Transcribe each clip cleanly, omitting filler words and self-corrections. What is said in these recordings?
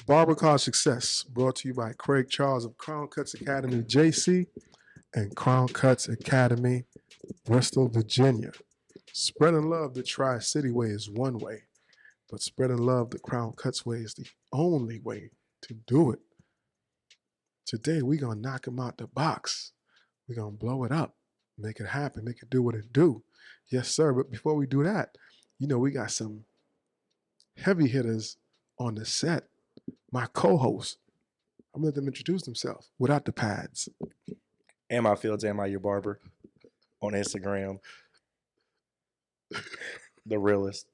Barber College Success, brought to you by Craig Charles of Crown Cutz Academy, JC, and Crown Cutz Academy, Bristol, Virginia. Spreading love the Tri-City way is one way, but spreading love the Crown Cutz way is the only way to do it. Today, we're going to knock them out the box. We're going to blow it up, make it happen, make it do what it do. Yes, sir. But before we do that, we got some heavy hitters on the set. My co-host, I'm going to let them introduce themselves without the pads. Ammi Fields, Ammi your barber on Instagram. The realest.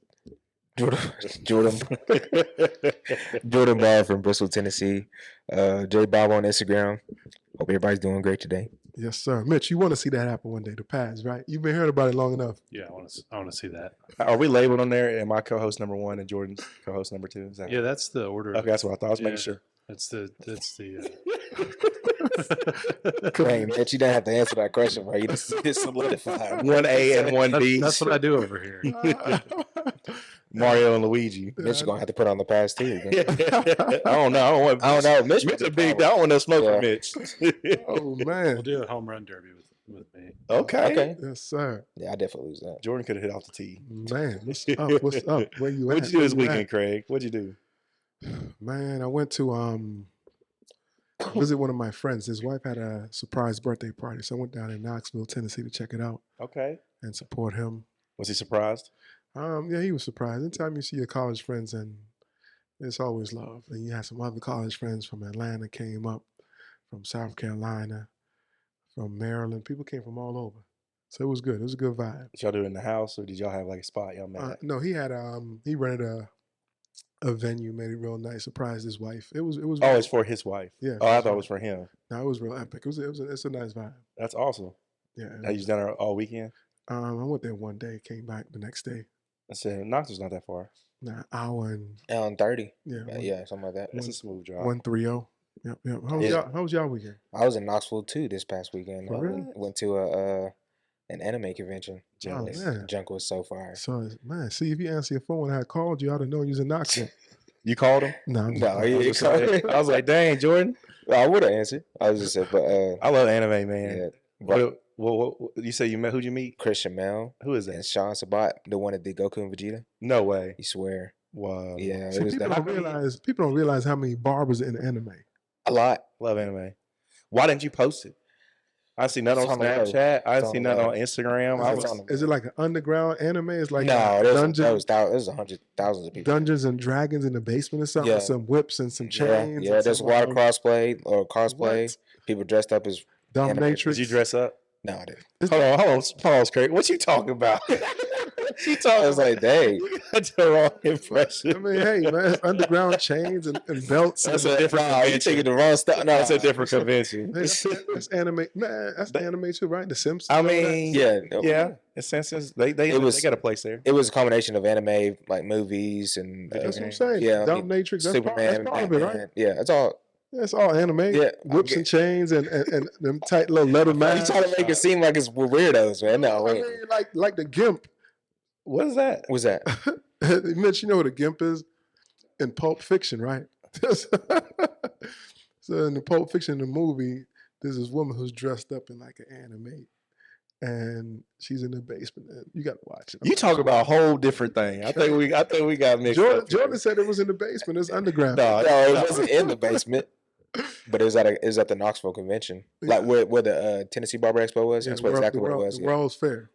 Jordan Ball from Bristol, Tennessee. J Bob on Instagram. Hope everybody's doing great today. Yes, sir. Mitch, you want to see that happen one day, the pads, right? You've been hearing about it long enough. Yeah, I want to see that. Are we labeled on there? And my co-host number 1 and Jordan's co-host number 2? Is that Yeah, that's the order. Okay, that's what I thought. I was making sure. That's the. Hey, Mitch, you don't have to answer that question, bro. You just solidified. 1A and 1B. That's what I do over here. Mario and Luigi. Mitch is gonna have to put on the pass too. I don't know. I don't know. Mitch a big. I don't want no smoke from Mitch. Oh man, We'll do a home run derby with me. Okay. Yes, sir. Yeah, I definitely lose that. Jordan could have hit off the tee. Man, what's up? What's up? Where you at? What'd you do this weekend, Craig? What'd you do? Man, I went to visit one of my friends. His wife had a surprise birthday party, so I went down in Knoxville, Tennessee to check it out Okay. and support him. Was he surprised? Yeah, he was surprised. Anytime you see your college friends, and it's always love. And you had some other college friends from Atlanta came up, from South Carolina, from Maryland. People came from all over. So it was good. It was a good vibe. Did y'all do it in the house, or did y'all have like a spot y'all met at? No, he had he rented a venue, made it real nice, surprised his wife. It was Oh, it's for his wife. Yeah. Oh, I thought it was for him. No, it was real epic. It's a nice vibe. That's awesome. Yeah. Have you done it all weekend? I went there one day, came back the next day. I said Knoxville's not that far. Nah, hour and On 30. yeah, Yeah, something like that. That's a smooth drive. 130. Yep. How was y'all weekend? I was in Knoxville too this past weekend. For real? Went to an anime convention. Oh, man. Junk was so fire. So man, see if you answer your phone when I called you, I'd have known you was in Knoxville. You called him? No, No, I was like, dang, Jordan. I would have answered. I was just saying, but I love anime, man. yeah. What you say you met? Who'd you meet? Christian Mel Who is and that? Sean Sabat, the one that did Goku and Vegeta. No way. You swear? Wow. Yeah, See, it was people that. don't realize how many barbers are in anime. A lot. Love anime. Why didn't you post it? I see nothing It's on on the road. Snapchat. I It's see on the nothing road. on Instagram. I It's was, on the Is it like an underground anime? It's like No, Dungeons there's 100,000 of people. Dungeons and Dragons in the basement or something. Yeah. Some whips and some Yeah, chains. yeah. and There's some, water cosplay or cosplay. What? People dressed up as Dominatrix. did you dress up? no, I didn't. Hold on, pause, Craig. What you talking about? She talking. I was like, dang. You got the wrong I impression. mean, hey, man, it's underground chains and belts. That's and, a different Nah, you convention. taking the wrong stuff. No, That's a different convention. Hey, that's anime, man. That's anime too, right? The Simpsons. I all that. mean, Yeah, yeah. In senses, they It was- got a place there. It was a combination of anime, like movies and That's what I'm saying. Yeah, I mean, Dominatrix. That's Superman, part of it, right? Batman. Yeah, it's all. Yeah, it's all anime. Yeah, Whips okay. and chains and them tight little leather You masks. trying to make it seem like it's we're weirdos, man? No, I wait. mean, like the Gimp. What is that? What's that? Mitch, you know what a Gimp is? In Pulp Fiction, right? So in the Pulp Fiction, the movie, there's this woman who's dressed up in like an anime, and she's in the basement. And you got to watch it. You talk about a whole different thing. I think we got mixed up. Jordan said it was in the basement. It's underground. No, No, it wasn't in the basement, but it was at the Knoxville convention, like where the Tennessee Barber Expo was. Yeah, That's what exactly what it was. The Yeah. World's Fair.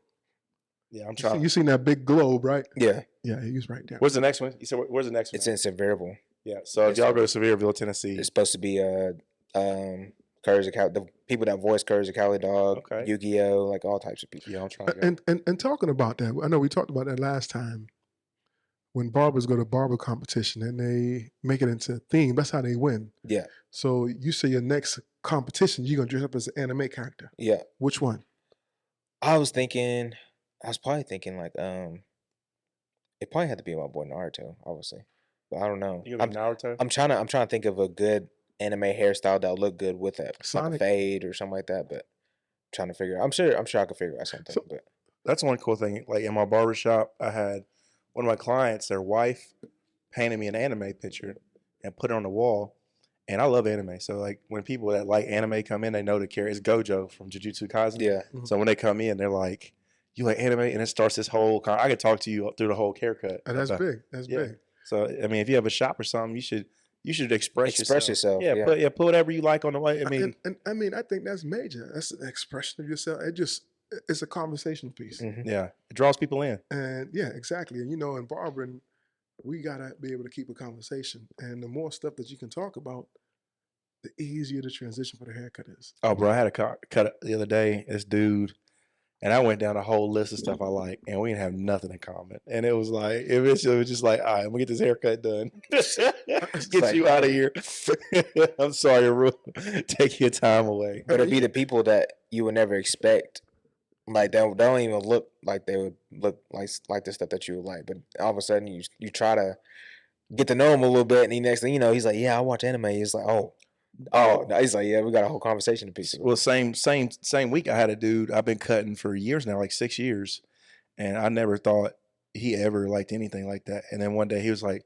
Yeah, I'm You trying. seen that big globe, right? Yeah, Yeah, he was right there. Where's the next one? You said where's the next one? it's in Sevierville. Yeah. So if y'all go to Sevierville, Tennessee. It's supposed to be Courage the the people that voice Courage the Cowardly Dog, Okay. Yu-Gi-Oh, like all types of people. Yeah, I'm trying to go. And talking about that, I know we talked about that last time. When barbers go to barber competition and they make it into a theme, that's how they win. Yeah, So you say your next competition, you're gonna dress up as an anime character. yeah. Which one? I was probably thinking like it probably had to be my boy Naruto, obviously. But I don't know. You gonna be Naruto? I'm trying to think of a good anime hairstyle that'll look good with it, like a Sonic. fade or something like that. But I'm trying to figure out. I'm sure I could figure out something. So- But That's one cool thing. Like in my barber shop, I had one of my clients, their wife painted me an anime picture, and put it on the wall. And I love anime. So like when people that like anime come in, they know to carry. It's Gojo from Jujutsu Kaisen. Yeah. So when they come in, they're like, "You like anime?" And it starts this whole. I could talk to you through the whole haircut. And that's big. That's Yeah. big. So I mean, if you have a shop or something, you should express yourself. Yeah. Put whatever you like on the way. I mean, and I mean, I think that's major. That's an expression of yourself. It's a conversation piece. Mhm. yeah, it draws people in. And yeah, exactly. And in barbering, we gotta be able to keep a conversation. And the more stuff that you can talk about, the easier the transition for the haircut is. Oh, bro, I had a cut the other day. This dude, and I went down a whole list of stuff I like, and we didn't have nothing in common. And it was like, it was just like, all right, I'm gonna get this haircut done. Get you out of here. I'm sorry, Ru. Take your time away. But it'd be the people that you would never expect. Like they don't even look like they would look like the stuff that you would like. But all of a sudden you try to get to know him a little bit, and the next thing you know, he's like, "Yeah, I watch anime." He's like, "Oh." No, he's like, "Yeah, we got a whole conversation to piece of." Well, same week. I had a dude I've been cutting for years now, like 6 years, and I never thought he ever liked anything like that. And then one day he was like,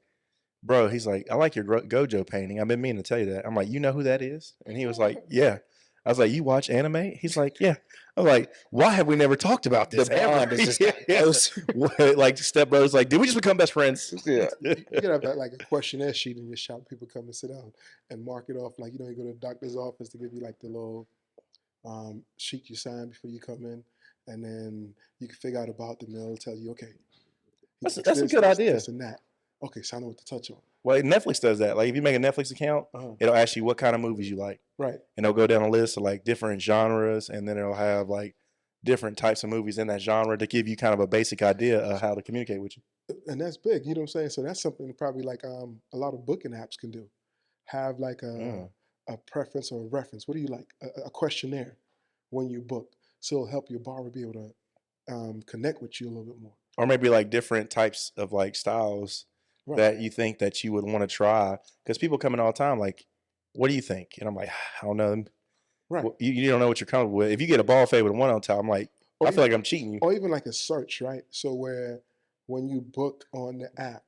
"Bro," he's like, "I like your Gojo painting. I've been meaning to tell you that." I'm like, "You know who that is?" And he was like, "Yeah." I was like, "You watch anime?" He's like, "Yeah." I'm like, "Why have we never talked about this?" The bond is just close. Like stepbrothers, like, did we just become best friends? Yeah. You gotta have that, like a questionnaire sheet in your shop. People come and sit down and mark it off. Like, you go to the doctor's office to give you like the little sheet you sign before you come in. And then you can figure out about them. They'll tell you, okay, That's a good idea. This and that. Okay, so I know what to touch on. Well, Netflix does that. Like, if you make a Netflix account, it'll ask you what kind of movies you like. Right. And they'll go down a list of like different genres, and then it'll have like different types of movies in that genre to give you kind of a basic idea of how to communicate with you. And that's big, you know what I'm saying? So that's something probably like a lot of booking apps can do. Have like a preference or a reference. What do you like? A questionnaire when you book. So it'll help your barber be able to connect with you a little bit more. Or maybe like different types of like styles that you think that you would want to try. Because people come in all the time like, what do you think? And I'm like, I don't know. Right. Well, you don't know what you're coming with. If you get a ball fade with a one on top, I'm like, I feel like I'm cheating you. Or even like a search, right? So where when you book on the app,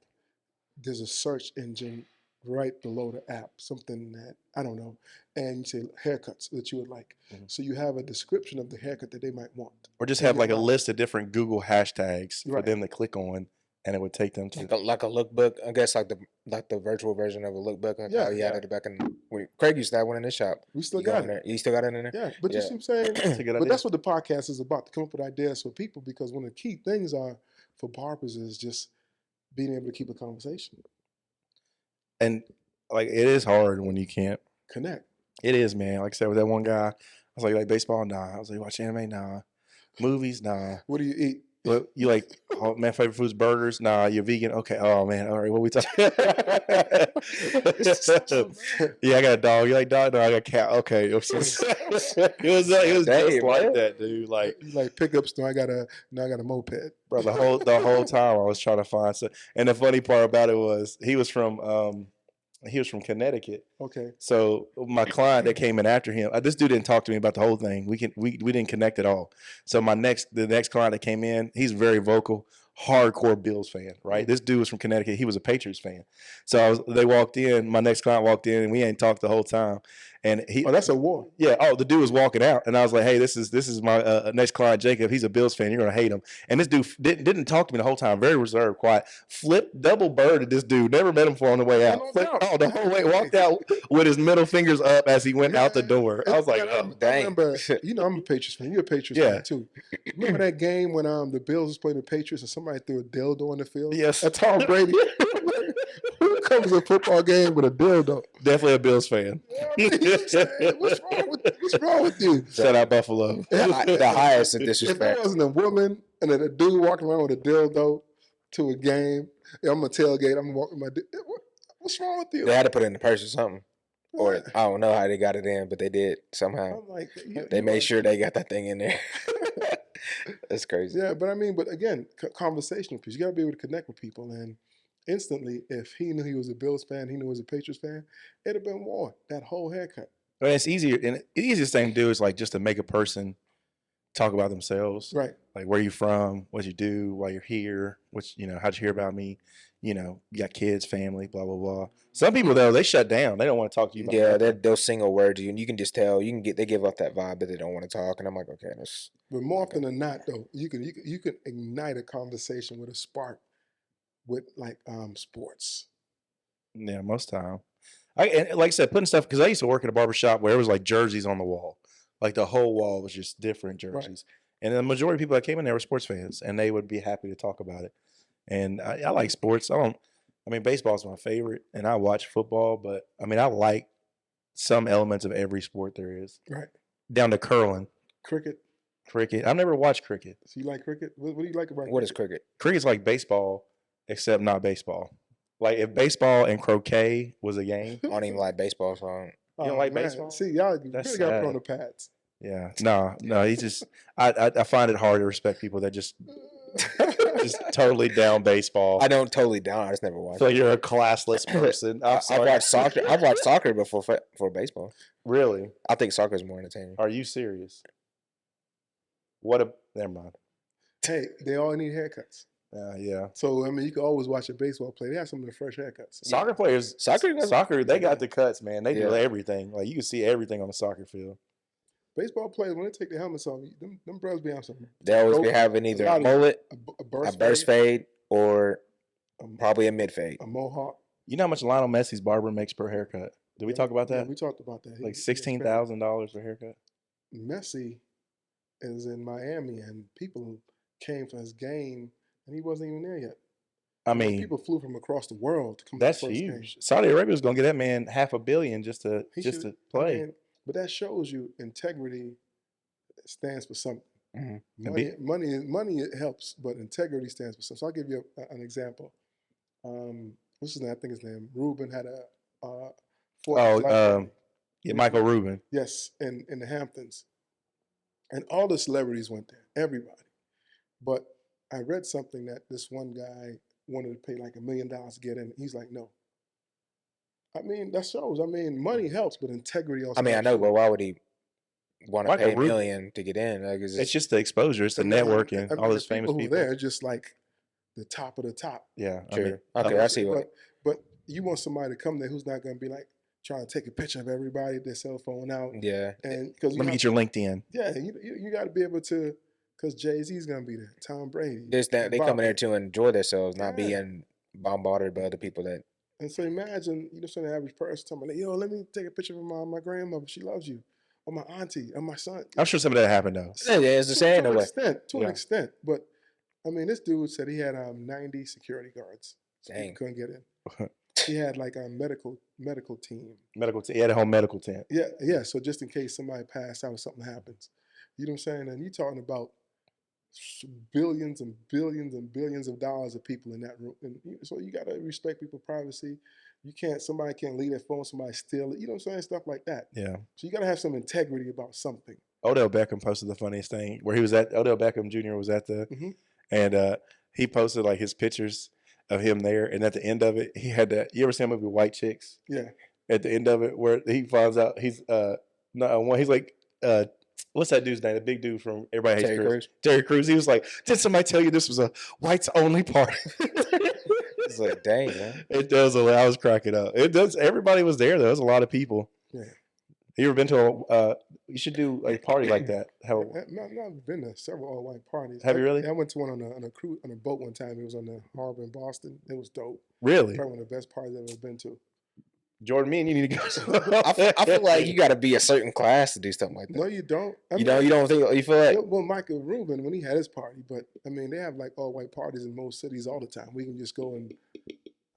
there's a search engine right below the app, something that, I don't know, and you say haircuts that you would like. Mm-hmm. So you have a description of the haircut that they might want. Or just have like a list of different Google hashtags for them to click on, and it would take them to like a lookbook. I guess like the virtual version of a lookbook. Like how he had it back in when Craig used to have one in his shop. We still got it. You still got it in there? Yeah, but you see what I'm saying? But that's what the podcast is about, to come up with ideas for people, because one of the key things are for barbers is just being able to keep a conversation. And like, it is hard when you can't connect. It is, man. Like I said, with that one guy, I was like baseball? Nah. I was like, watch anime? Nah. Movies? Nah. What do you eat? What, you like, oh, man, favorite food's burgers? Nah. You're vegan? Okay. Oh, man. All right. What we talking? Yeah, I got a dog. You like dog? No, I got a cat. Okay. It was just like that, dude. Like pickup store. I got a moped. Bro, the whole time I was trying to find some. And the funny part about it was he was from Connecticut. Okay. So my client that came in after him, this dude didn't talk to me about the whole thing. We didn't connect at all. So the next client that came in, he's very vocal, hardcore Bills fan, right? This dude was from Connecticut. He was a Patriots fan. So they walked in. My next client walked in, and we ain't talked the whole time. And that's a war. Yeah. Oh, the dude was walking out, and I was like, "Hey, this is my next client, Jacob. He's a Bills fan. You're gonna hate him." And this dude didn't talk to me the whole time. Very reserved, quiet. Flipped double birded this dude. Never met him before on the way out. The whole way. Walked out with his middle fingers up as he went out the door. I was like, "Oh, dang!" I remember, I'm a Patriots fan. You're a Patriots fan too. Remember that game when the Bills was playing the Patriots and somebody threw a dildo on the field? Yes. That's Tom Brady. Who comes to a football game with a dildo? Definitely a Bills fan. What's wrong with you? Shout out Buffalo. The highest of disrespect. If there wasn't a woman and a dude walking around with a dildo to a game, I'm gonna tailgate. I'm walking my. What's wrong with you? They had to put it in the purse or something. Or I don't know how they got it in, but they did somehow. Like, they made sure they got that thing in there. That's crazy. Yeah, but again, conversational piece. You got to be able to connect with people, and instantly, if he knew he was a Bills fan, he knew he was a Patriots fan, it'd have been war. That whole haircut. But it's easier, and the easiest thing to do is like just to make a person talk about themselves. Right. Like, where you from, what you do, why you're here, how'd you hear about me? you know, you got kids, family, blah blah blah. Some people though, they shut down. They don't want to talk to you about Yeah, nothing. they'll sing a word to you, and you can just tell. They give off that vibe that they don't want to talk, and I'm like, okay, that's But more often than not, though, you can ignite a conversation with a spark with like sports. Yeah, most time. And like I said, putting stuff because I used to work at a barber shop where it was like jerseys on the wall, like the whole wall was just different jerseys. And the majority of people that came in there were sports fans, and they would be happy to talk about it. And I like sports. I mean, baseball is my favorite, and I watch football, but I mean, I like some elements of every sport there is, Right. down to curling, Cricket. I've never watched cricket. So you like cricket? What do you like about what is cricket? Cricket's like baseball, except not baseball. Like if baseball and croquet was a game. I don't even like baseball, so I don't- You don't like baseball? See, y'all That's really got to sad. put on the pads. Yeah, no. He's just I find it hard to respect people that just totally down baseball. I don't totally down. I just never I watched. feel it. like you're a classless person. I'm I've sorry. watched soccer. I've watched soccer before for baseball. Really? I think soccer is more entertaining. Are you serious? What a never mind. Hey, they all need haircuts. Yeah. So I mean, you can always watch a baseball play. They have some of the fresh haircuts. Soccer players, Soccer- they got the cuts, man. They do Yeah. everything. Like you can see everything on the soccer field. Baseball players, when they take their helmets off, them brothers be on something. They always be Go- having either a a lot of- mullet, A burst, a burst fade, or a, probably a mid fade. a mohawk. You know how much Lionel Messi's barber makes per haircut? Did we talk about Yeah, that? we talked about that. Like He- $16,000 per haircut. Messi is in Miami, and people came for his game, and he wasn't even there yet. I mean, people flew from across the world to come. that's to the first huge. game. Saudi Arabia's gonna get that man $500 million just to He just should- to play. I mean, but that shows you integrity stands for something. Mhm. Money it helps, but integrity stands for something. So I'll give you an example. What's his name? I think his name. Ruben had a. Yeah, Michael Rubin. Yes, in the Hamptons, and all the celebrities went there. Everybody, but I read something that this one guy wanted to pay like $1 million to get in. He's like, no. I mean, that shows. I mean, money helps, but integrity also. I mean, I helps know, too. but why would he want to Michael pay $1 Rubin- million to get in? Like, It's just the exposure. It's the And then, networking. I mean, All the those famous who people. there, just like the top of the top. Yeah. I true. mean, Okay, I see what. But you want somebody to come there who's not going to be like trying to take a picture of everybody, their cell phone out, Yeah, and because let me get your LinkedIn. yeah, you got to be able to, because Jay-Z's going to be there, Tom Brady. just that they Bob- come in there to enjoy themselves, not Yeah. being bombarded by other people that. And so imagine, the average person telling me, yo, let me take a picture of my grandmother. She loves you. Or my auntie, or my son. I'm sure some of that happened though. Yeah, it's the same to in a an way. extent, to Yeah. an extent. But I mean, this dude said he had 90 security guards. So Dang. people couldn't get in. He had like a medical team. He had a home medical tent. Yeah. So just in case somebody passed out or something happens, you know what I'm saying? And you're talking about billions and billions and billions of dollars of people in that room. And so you got to respect people's privacy. Somebody can't leave their phone, somebody steal it. You know what I'm saying? Stuff like that. Yeah. So you got to have some integrity about something. Odell Beckham posted the funniest thing where Odell Beckham Jr. was at the, Mhm. and he posted like his pictures of him there. And at the end of it, he had that. You ever seen the movie White Chicks? Yeah. At the end of it, where he finds out he's he's like, what's that dude's name? The big dude from Everybody Hates Terry Chris. Crews. Terry Crews. He was like, did somebody tell you this was a whites only party? It's like, dang, man. It does. I was cracking up. It does. Everybody was there though. There's a lot of people. Yeah. You ever been to a? You should do a party like that. Have I've been to several all-white parties. Have you really? I went to one on a cruise on a boat one time. It was on the harbor in Boston. It was dope. really, Probably one of the best parties I've ever been to. Jordan? Me and you need to go. I feel like you got to be a certain class to do something like that. No, you don't. You don't think you feel like Well, Michael Rubin when he had his party, but I mean they have like all-white parties in most cities all the time. We can just go and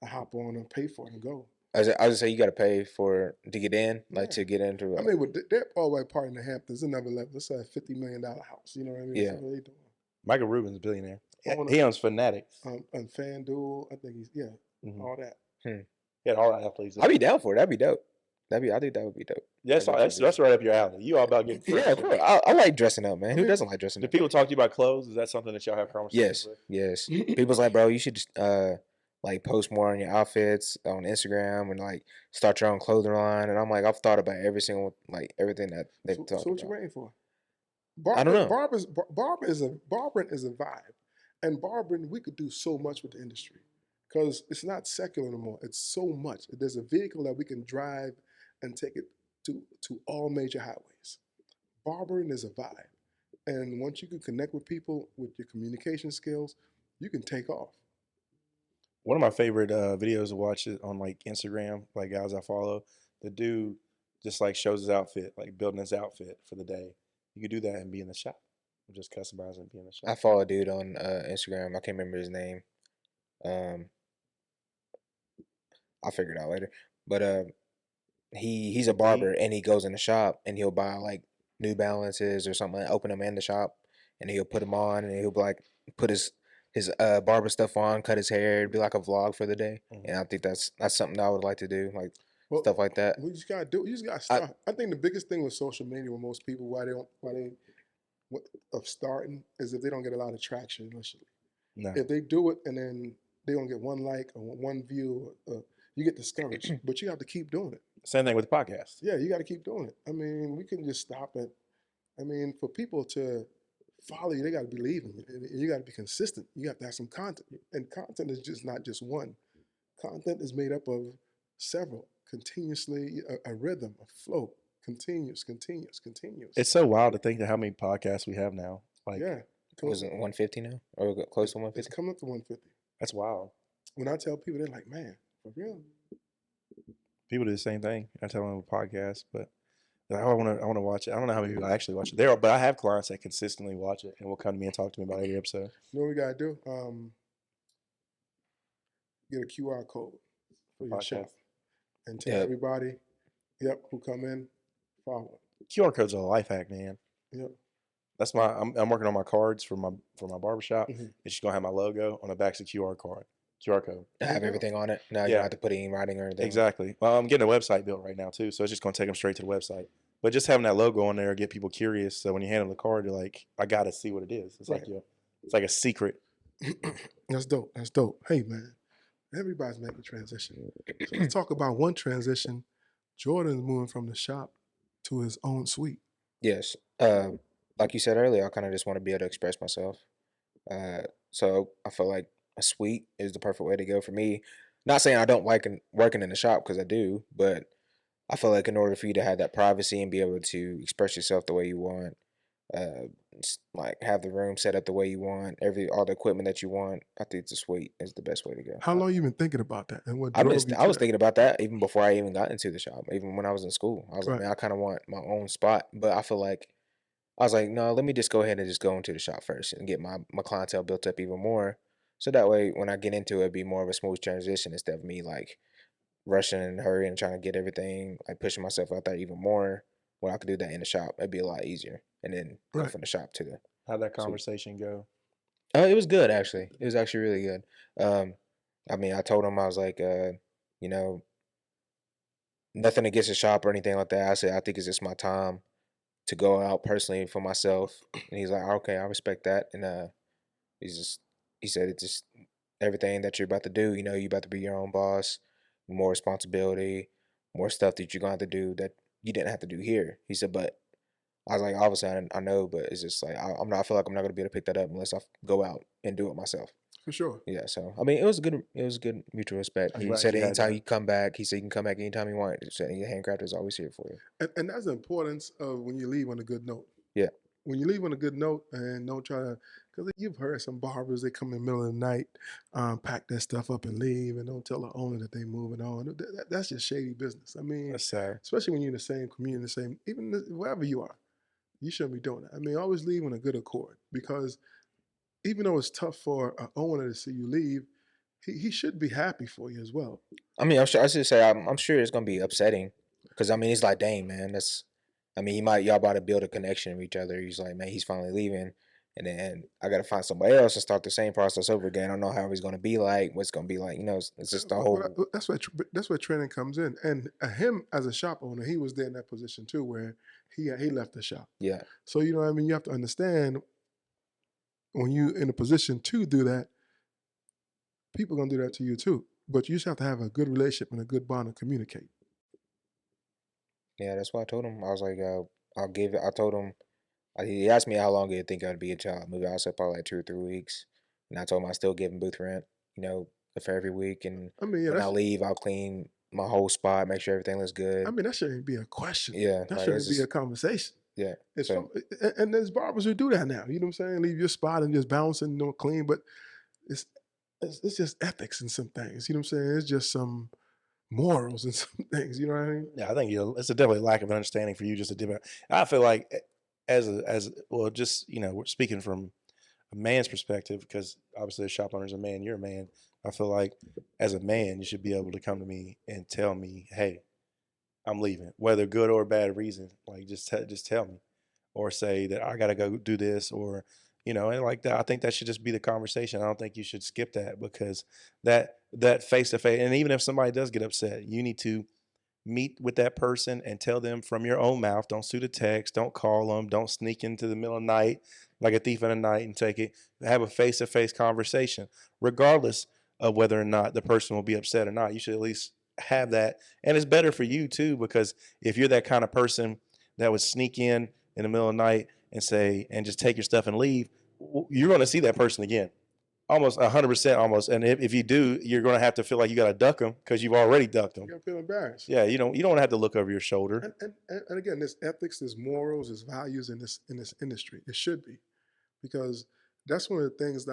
hop on and pay for it and go. I was just say you got to pay to get in, like Yeah. to get into. I mean, with their all-white party in the Hamptons, another level. It's a $50 million house. You know what I mean? Yeah. That's what they doing. Michael Rubin's a billionaire. I wanna- He owns Fanatics. And FanDuel, I think he's Mhm. all that. He had all the athletes. I'd be down for it. That'd be dope. I think that would be dope. That's right up your alley. You all about getting fresh. Yeah, bro. I like dressing up, man. Who doesn't like dressing Do up? people talk to you about clothes? Is that something that y'all have conversations Yes, with? yes. People's like, bro, you should just like post more on your outfits on Instagram and like start your own clothing line. And I'm like, I've thought about everything that they've So talked what you about. waiting for? I don't know. Barbering is a vibe, and barbering we could do so much with the industry because it's not secular anymore. It's so much. There's a vehicle that we can drive and take it to all major highways. Barbering is a vibe. And once you can connect with people with your communication skills, you can take off. One of my favorite videos to watch is on like Instagram, like guys I follow. The dude just like shows his outfit, like building his outfit for the day. You could do that and be in the shop. Just customize and be in the shop. I follow a dude on Instagram. I can't remember his name. I'll figure it out later. But he's a barber and he goes in the shop and he'll buy like New Balances or something, open them in the shop, and he'll put them on and he'll like put his barber stuff on, cut his hair. It'd be like a vlog for the day. And I think that's something that I would like to do, like stuff like that. We just gotta do. You just gotta start. I think the biggest thing with social media with most people why they of starting is if they don't get a lot of traction initially. No. If they do it and then they don't get one like or one view, you get discouraged. But you have to keep doing it. Same thing with the podcast. Yeah, you got to keep doing it. I mean, we couldn't just stop it. I mean, for people to follow you, they got to believe in you. You got to be consistent. You have to have some content. And content is just not just one. Content is made up of several, continuously, a rhythm, a flow, continuous. It's so wild to think of how many podcasts we have now. Like, yeah. Was it 150 now? Or close to 150? It's coming up to 150. That's wild. When I tell people, they're like, man, for real? People do the same thing. I tell them with podcasts, but they're like, oh, I want to watch it. I don't know how many people actually watch it. But I have clients that consistently watch it and will come to me and talk to me about every episode. You know what we gotta do? Get a QR code for your shop and tell everybody, who come in, follow it. QR codes are a life hack, man. Yep. That's I'm working on my cards for my barbershop. Mm-hmm. It's just gonna have my logo on the back's a QR code. I have everything on it. Now you don't have to put any writing or anything. Exactly. Well, I'm getting a website built right now too, so it's just gonna take them straight to the website. But just having that logo on there get people curious. So when you hand them the card, you're like, I gotta see what it is. It's it's like a secret. That's dope. That's dope. Hey man, everybody's making a transition. So let's talk about one transition. Jordan's moving from the shop to his own suite. Yes. Like you said earlier, I kind of just want to be able to express myself. So I feel like a suite is the perfect way to go for me. Not saying I don't like working in the shop, because I do, but I feel like in order for you to have that privacy and be able to express yourself the way you want, like have the room set up the way you want, all the equipment that you want, I think the suite is the best way to go. How long you been thinking about that? And what I was thinking about that even before I even got into the shop. Even when I was in school, I was like, man, I kind of want my own spot, but I feel like I was like, no, let me just go ahead and just go into the shop first and get my clientele built up even more. So that way, when I get into it, it'd be more of a smooth transition instead of me like rushing and hurrying and trying to get everything, like pushing myself out there even more. When I could do that in the shop, it'd be a lot easier. And then go from the shop to the. How'd that conversation go? It was good, actually. It was actually really good. I mean, I told him, I was like, nothing against the shop or anything like that. I said, I think it's just my time to go out personally for myself. And he's like, okay, I respect that. And he said, it's just everything that you're about to do, you're about to be your own boss, more responsibility, more stuff that you're going to have to do that you didn't have to do here. He said, but I was like, obviously I know, but it's just like, I feel like I'm not going to be able to pick that up unless I go out and do it myself. For sure. Yeah. So, I mean, it was good mutual respect. He said anytime you come back, he said you can come back anytime you want. He said your handcrafter is always here for you. And that's the importance of when you leave on a good note. Yeah. When you leave on a good note and don't try to, because you've heard some barbers, they come in the middle of the night, pack their stuff up and leave and don't tell the owner that they're moving on. That's just shady business. I mean, that's sad. Especially when you're in the same community, even wherever you are, you shouldn't be doing that. I mean, always leave on a good accord, because even though it's tough for an owner to see you leave, he should be happy for you as well. I mean, I'm sure it's going to be upsetting, because, I mean, it's like, dang, man, y'all about to build a connection with each other. He's like, man, he's finally leaving. And then I got to find somebody else and start the same process over again. I don't know how he's going to be like, what's going to be like. It's just the whole. That's where training comes in. And him as a shop owner, he was there in that position too, where he left the shop. Yeah. So, you have to understand, when you're in a position to do that, people are going to do that to you too. But you just have to have a good relationship and a good bond and communicate. Yeah, that's why I told him. I was like, I told him, he asked me how long he'd think I'd be a job. Maybe I said probably like 2 or 3 weeks. And I told him I still give him booth rent, for every week, and I mean, yeah, when I that's. leave, I'll clean my whole spot, make sure everything looks good. I mean, that shouldn't be a question. Yeah, That like shouldn't it's be a just conversation. yeah. It's So and there's barbers who do that now. You know what I'm saying? Leave your spot and just bounce and clean, but it's it's just ethics in some things. You know what I'm saying? It's just some morals in some things. You know what I mean? Yeah, I think it's a definitely lack of understanding for you just to dip out. I feel like as well, just we're speaking from a man's perspective because obviously the shop owner's a man, you're a man. I feel like as a man, you should be able to come to me and tell me, hey, I'm leaving, whether good or bad reason. Like just tell me, or say that I gotta go do this, or and like that. I think that should just be the conversation. I don't think you should skip that because that face to face, and even if somebody does get upset, you need to meet with that person and tell them from your own mouth. Don't shoot a text. Don't call them. Don't sneak into the middle of the night like a thief in the night and take it. Have a face to face conversation, regardless of whether or not the person will be upset or not. You should at least have that, and it's better for you too because if you're that kind of person that would sneak in the middle of the night and say and just take your stuff and leave, you're going to see that person again. Almost 100%, almost. And if you do, you're going to have to feel like you got to duck them because you've already ducked them. You gotta feel embarrassed. Yeah, you don't have to look over your shoulder. And again, there's ethics, there's morals, there's values in this industry. It should be, because that's one of the things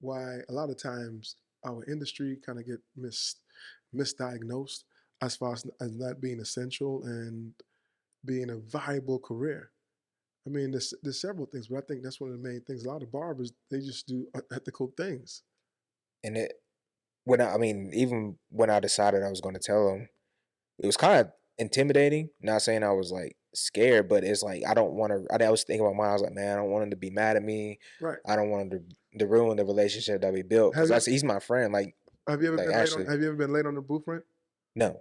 why a lot of times our industry kind of get misdiagnosed as far as not being essential and being a viable career. I mean, there's several things, but I think that's one of the main things. A lot of barbers, they just do ethical things. and it when I mean even when I decided I was going to tell him, it was kind of intimidating. Not saying I was like scared, but it's like I don't want to. I was thinking about mine. I was like, man, I don't want him to be mad at me. Right. I don't want him to ruin the relationship that we built Have because you he's my friend. Like have you ever like been late actually, on? Have you ever been late on the booth rent? no,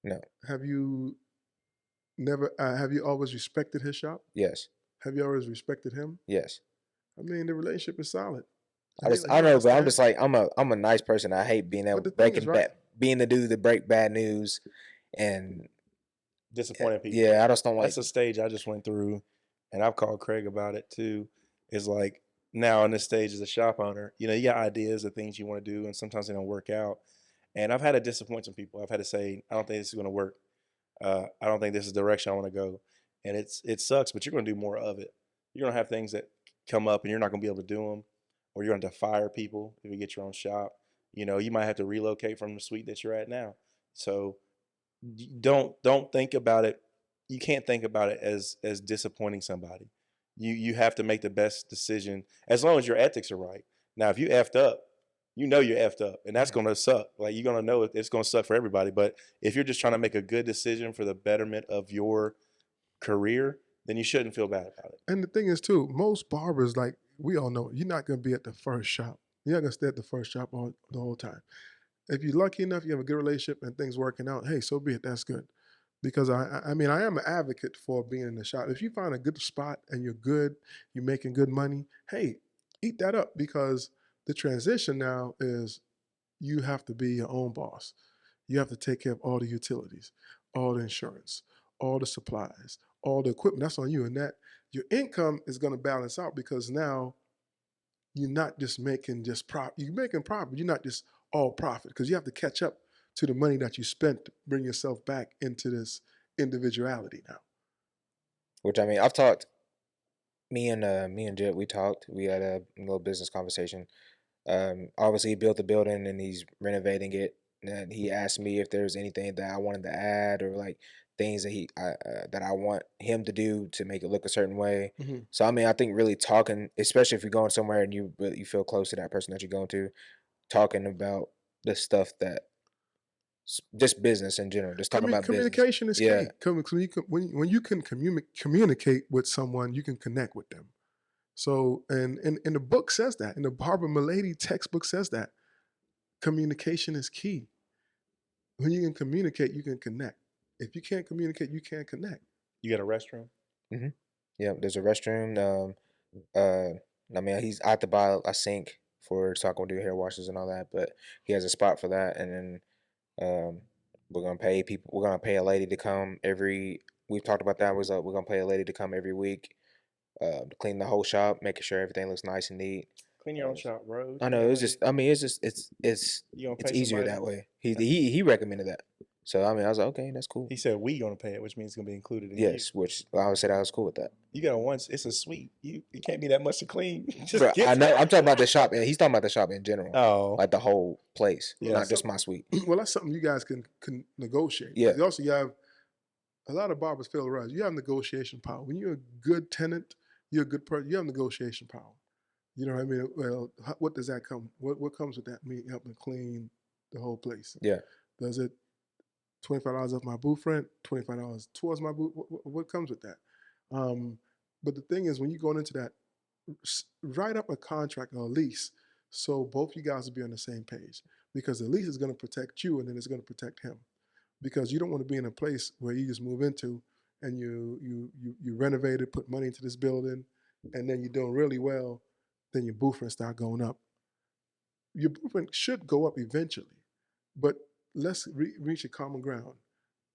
no, Have you never? Have you always respected his shop? yes, Have you always respected him? yes. I mean, the relationship is solid. I know, but I'm just like I'm a nice person. I hate being But that the thing is, right? being the dude that break bad news, and Disappointing people. yeah, I just don't like. That's a stage I just went through, and I've called Craig about it too. Is like now in this stage as a shop owner, you got ideas of things you want to do, and sometimes they don't work out. And I've had to disappoint some people. I've had to say, I don't think this is going to work. I don't think this is the direction I want to go. And it sucks, but you're going to do more of it. You're going to have things that come up, and you're not going to be able to do them, or you're going to have to fire people if you get your own shop. You might have to relocate from the suite that you're at now. So don't think about it. You can't think about it as disappointing somebody. You have to make the best decision as long as your ethics are right. Now, if you effed up, you're effed up, and that's gonna suck. Like you're gonna know it's gonna suck for everybody. But if you're just trying to make a good decision for the betterment of your career, then you shouldn't feel bad about it. And the thing is, too, most barbers, like we all know, you're not going to be at the first shop. You're not going to stay at the first shop the whole time. If you're lucky enough, you have a good relationship and things working out, hey, so be it. That's good. Because I mean, I am an advocate for being in the shop. If you find a good spot and you're good, you're making good money, hey, eat that up, because the transition now is you have to be your own boss. You have to take care of all the utilities, all the insurance, all the supplies, all the equipment. That's on you. And that your income is going to balance out, because now you're not just making just profit. You're making profit. You're not just all profit, because you have to catch up to the money that you spent to bring yourself back into this individuality now. Which I mean, I've talked. Me and Jet, we talked. We had a little business conversation. Obviously, he built the building and he's renovating it. And he asked me if there's anything that I wanted to add, or like things that I want him to do to make it look a certain way. Mm-hmm. So I mean, I think really talking, especially if you're going somewhere and you feel close to that person that you're going to, talking about the stuff that just business in general, just talking about communication business. is key. When you can communicate with someone, you can connect with them. So, and the book says that, in the Barber Milady textbook says that communication is key. When you can communicate, you can connect. If you can't communicate, you can't connect. You got a restroom? Mm-hmm. Yeah, there's a restroom. I mean, I have to buy a sink so I can do hair washes and all that, but he has a spot for that, and then we're gonna pay people. We're gonna pay a lady to come every. We've talked about that. We're gonna pay a lady to come every week to clean the whole shop, making sure everything looks nice and neat. Clean your own shop, bro. I know it's just. I mean, it's You gonna it's pay easier somebody? that way. He recommended that. So I mean, I was like, okay, that's cool. He said we gonna pay it, which means it's gonna be included in Yes, which I always said I was cool with that. You got once. It's a suite. It can't be that much to clean. Just Bro, get I know. that. I'm talking about the shop, and he's talking about the shop in general, Oh, like the whole place, Yeah, not just my suite. Well, that's something you guys can negotiate. Yeah. Also, you have a lot of barbers fail around. You have negotiation power. When you're a good tenant, you're a good person. You have negotiation power. You know what I mean? Well, what does that come? What comes with that? Me helping clean the whole place. Yeah. Does it $25 off my booth rent? $25 towards my booth? What comes with that? But the thing is, when you're going into that, write up a contract or a lease so both you guys will be on the same page, because the lease is going to protect you and then it's going to protect him, because you don't want to be in a place where you just move into and you renovate it, put money into this building, and then you're doing really well, then your booth rent start going up. Your booth rent should go up eventually, but let's reach a common ground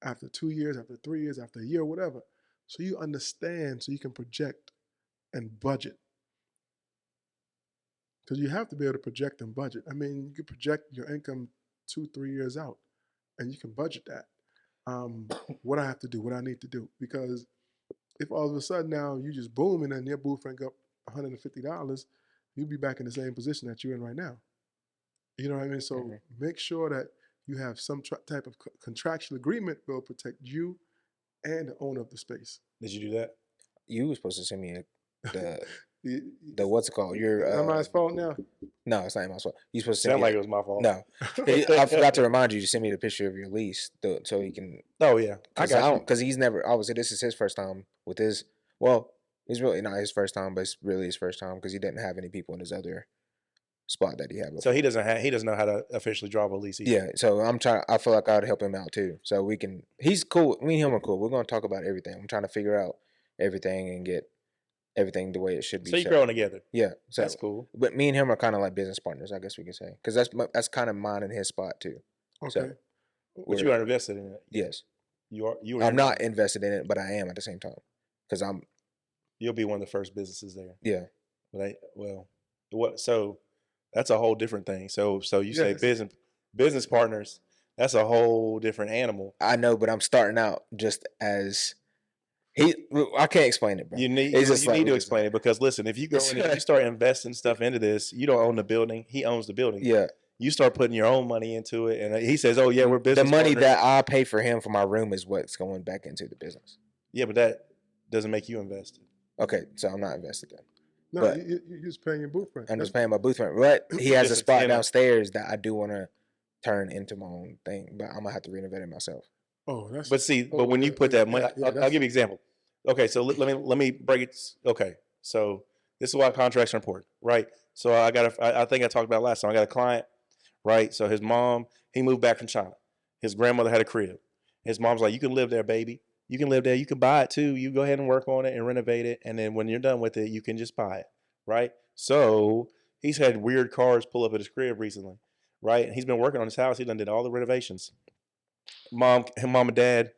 after 2 years, after 3 years, after a year, whatever, so you understand, so you can project and budget. Because you have to be able to project and budget. I mean, you can project your income 2-3 years out, and you can budget that. What I have to do, what I need to do. Because if all of a sudden now you just booming and your booth rank up $150, you'll be back in the same position that you're in right now. You know what I mean? So make sure that you have some type of contractual agreement that will protect you and the owner of the space. did you do that? You were supposed to send me the what's it called? Your Am I his fault now? no, it's not my fault. You supposed to send Sound me like it was my fault. no. I forgot to remind you to send me the picture of your lease so he can. Oh yeah, I got you. Because he's never. Obviously, this is his first time with his. Well, it's really not his first time, but it's really his first time because he didn't have any people in his other spot that he had before. So he doesn't know how to officially draw a lease either. Yeah, so I'm trying. I feel like I would help him out too, so we can. He's cool. Me and him are cool. We're gonna talk about everything. I'm trying to figure out everything and get everything the way it should be. So you're set. growing together. Yeah, so That's cool. But me and him are kind of like business partners, I guess we could say, because that's kind of mine and his spot too. Okay. So, But you are invested in it. yes, You are. I'm not invested in it, but I am at the same time, because You'll be one of the first businesses there. yeah. So that's a whole different thing. So you say Yes. business partners. That's a whole different animal. I know, but I'm starting out just as I can't explain it, bro. You need It's just you like need to we explain it, because listen, if you go in and you start investing stuff into this, you don't own the building. He owns the building. Yeah, You start putting your own money into it, and he says, "Oh yeah, we're business." the money partners." that I pay for him for my room is what's going back into the business. Yeah, but that doesn't make you invested. Okay, so I'm not invested then. No, but- you're just paying your booth rent. I'm just paying my booth rent, but he has a Just a spot tenant. downstairs that I do want to turn into my own thing, but I'm gonna have to renovate it myself. Oh, that's. But see, Oh, but when you yeah, put yeah, that money, yeah, I'll that's- give you an example. Okay, so let me break it. Okay, so this is why contracts are important, right? So I think I talked about it last time. I got a client, right? So his mom, he moved back from China. His grandmother had a crib. His mom's like, "You can live there, baby. You can live there. You can buy it too. You go ahead and work on it and renovate it, and then when you're done with it, you can just buy it, right?" So he's had weird cars pull up at his crib recently, right? And he's been working on his house. He done did all the renovations. Mom and dad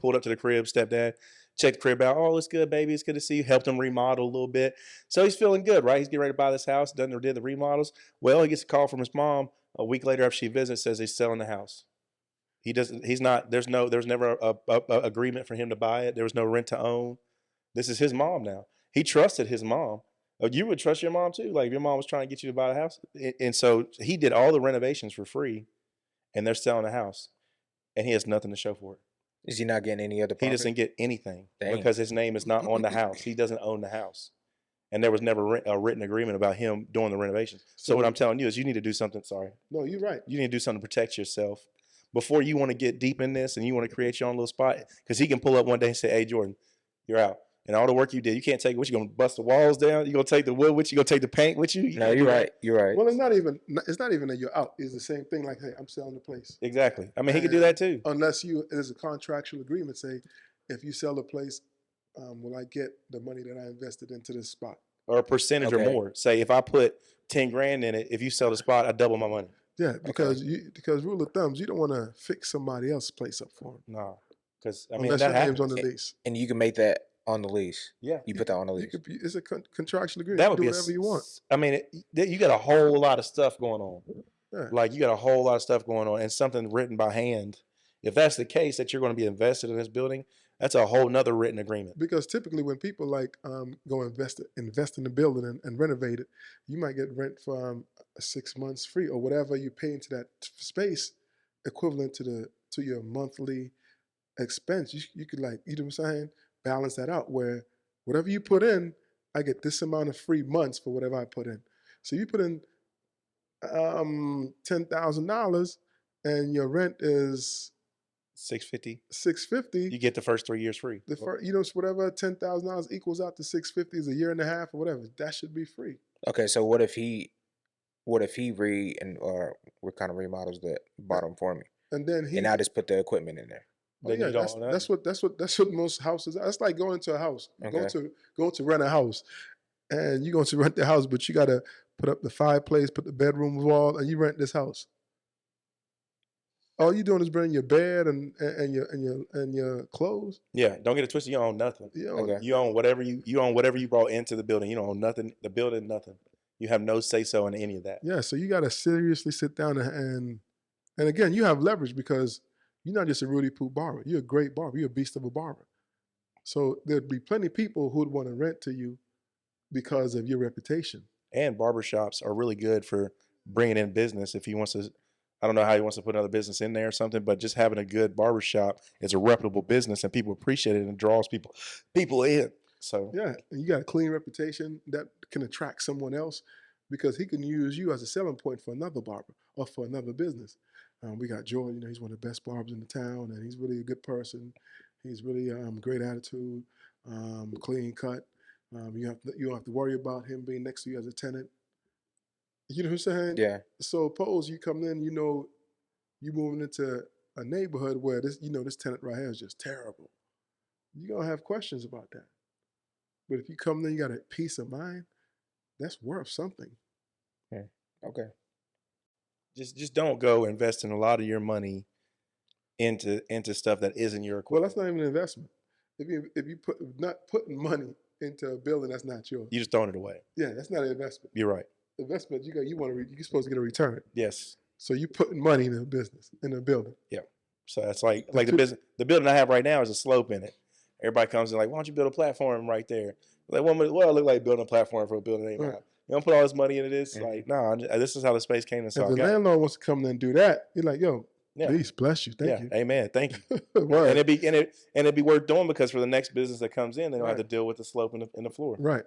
pulled up to the crib, stepdad, checked the crib out. "Oh, it's good, baby. It's good to see you." Helped him remodel a little bit. So he's feeling good, right? He's getting ready to buy this house, did the remodels. Well, he gets a call from his mom a week later after she visits, says he's selling the house. He's not, there's never a agreement for him to buy it. There was no rent to own. This is his mom now. He trusted his mom. You would trust your mom too. Like if your mom was trying to get you to buy a house. And so he did all the renovations for free, and they're selling the house, and he has nothing to show for it. Is he not getting any other He profit? doesn't get anything Dang. because his name is not on the house. He doesn't own the house. And there was never a written agreement about him doing the renovations. So what I'm telling you is you need to do something. Sorry. No, you're right. You need to do something to protect yourself before you want to get deep in this and you want to create your own little spot. Because he can pull up one day and say, "Hey, Jordan, you're out. And all the work you did, you can't take it with you. You're going to bust the walls down. You're going to take the wood with you. You're going to take the paint with you. No, you're right. You're right. Well, it's not even that you're out. It's the same thing. Like, hey, I'm selling the place. Exactly. I mean, he could do that too. Unless there's a contractual agreement say, if you sell the place, will I get the money that I invested into this spot? Or a percentage or Okay. more. Say if I put 10 grand in it, if you sell the spot, I double my money. Yeah, because rule of thumbs, you don't want to fix somebody else's place up for them. No. Because, I mean, Unless that your name's happens. on the lease. And you can make that On the lease. Yeah. You put that on the You lease. could be, it's a contractual agreement. That You would can be do whatever you want. I mean, you got a whole lot of stuff going on. Yeah. Like you got a whole lot of stuff going on, and something written by hand. If that's the case, that you're going to be invested in this building, that's a whole nother written agreement. Because typically when people like go invest in the building and renovate it, you might get rent for 6 months free or whatever you pay into that space, equivalent to your monthly expense. You could, like, you know what I'm saying, balance that out where whatever you put in, I get this amount of free months for whatever I put in. So you put in $10,000 and your rent is $650. $650. You get the first 3 years free. The first, you know, whatever $10,000 equals out to $650 is a year and a half or whatever. That should be free. Okay, so what if he kind of remodels the bottom for me, And then and I just put the equipment in there? Then yeah, you don't own that. that's what most houses are. That's like going to a house. Okay. Go to rent a house, and you're going to rent the house, but you got to put up the fireplace, put the bedroom wall, and you rent this house. All you doing is bringing your bed and your clothes. Yeah, don't get it twisted. You don't own nothing. You know, Okay. You own whatever you brought into the building. You don't own nothing. The building, nothing. You have no say so in any of that. Yeah, so you got to seriously sit down and again, you have leverage because you're not just a Rudy Poo barber. You're a great barber. You're a beast of a barber. So there'd be plenty of people who'd want to rent to you because of your reputation. And barbershops are really good for bringing in business. If he wants to, I don't know how he wants to put another business in there or something, but just having a good barbershop is a reputable business and people appreciate it and draws people in. So Yeah, and you got a clean reputation that can attract someone else because he can use you as a selling point for another barber or for another business. We got Jordan, you know, he's one of the best barbers in the town, and he's really a good person. He's really great attitude, clean cut. You don't have to worry about him being next to you as a tenant. You know what I'm saying? Yeah. So suppose you come in, you know, you moving into a neighborhood where this tenant right here is just terrible. You're gonna have questions about that. But if you come in, you got a peace of mind, that's worth something. Okay. just don't go investing a lot of your money into stuff that isn't your Well, equipment. that's not even an investment. If you not putting money into a building that's not yours, You just throwing it away. yeah, that's not an investment. You're right. Investment, you're supposed to get a return. Yes. So you putting money in a business, in a building. So that's like the building I have right now is a slope in it. Everybody comes in like, why don't you build a platform right there? Like, what I look like building a platform for a building ain't Right. mine. You don't put all this money into this. Mhm. Like, no, this is how the space came. If So the landlord wants to come in and do that, you're like, yo, Yeah. please, bless you, thank yeah, you. amen, thank you. Word. And it'd be worth doing because for the next business that comes in, they don't have to Right. deal with the slope in the floor. Right.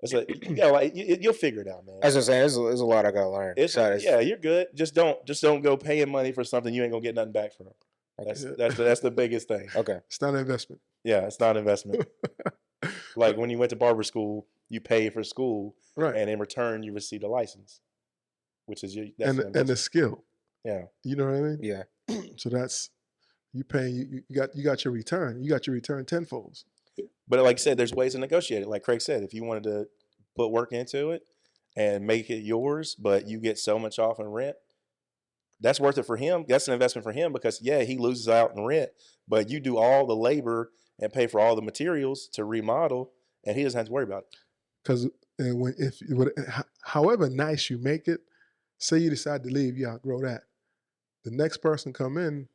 It's you'll figure it out, man. As I'm saying, there's a lot I gotta learn. Yeah, you're good. Just don't go paying money for something you ain't gonna get nothing back from. That's the biggest thing. Okay. It's not an investment. Yeah, it's not an investment. Like when you went to barber school, you paid for school, Right. and in return you received a license, which is that's And an the investment. skill. Yeah. You know what I mean? Yeah. So that's you paying. You got your return. You got your return tenfolds. But like I said, there's ways to negotiate it. Like Craig said, if you wanted to put work into it and make it yours, but you get so much off in rent, that's worth it for him. That's an investment for him because he loses out in rent, but you do all the labor and pay for all the materials to remodel, and he doesn't have to worry about it. Because however nice you make it, say you decide to leave, you outgrow that. The next person come in,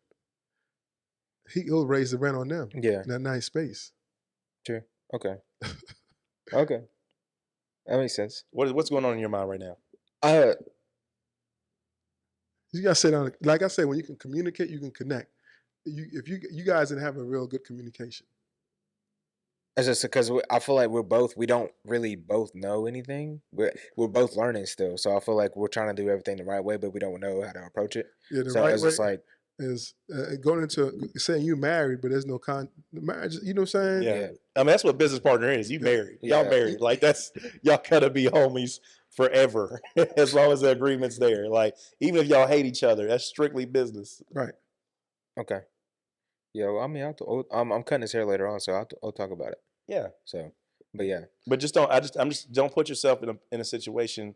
he'll raise the rent on them. Yeah. In that nice space. True. Okay. Okay. That makes sense. What's going on in your mind right now? You gotta sit down. Like I said, when you can communicate, you can connect. If you guys didn't have a real good communication. It's just because I feel like we don't really both know anything. We're both learning still, so I feel like we're trying to do everything the right way, but we don't know how to approach it. Yeah, the So right it's way just like, is going into saying you married, but there's no marriage. You know what I'm saying? Yeah. I mean, that's what business partner is. You married. Y'all Yeah. married. Like y'all gotta be homies forever as long as the agreement's there. Like even if y'all hate each other, that's strictly business. Right. okay, yeah. Well, I mean, I'm cutting his hair later on, so I'll talk about it. Yeah. So, but yeah, But just don't put yourself in a situation.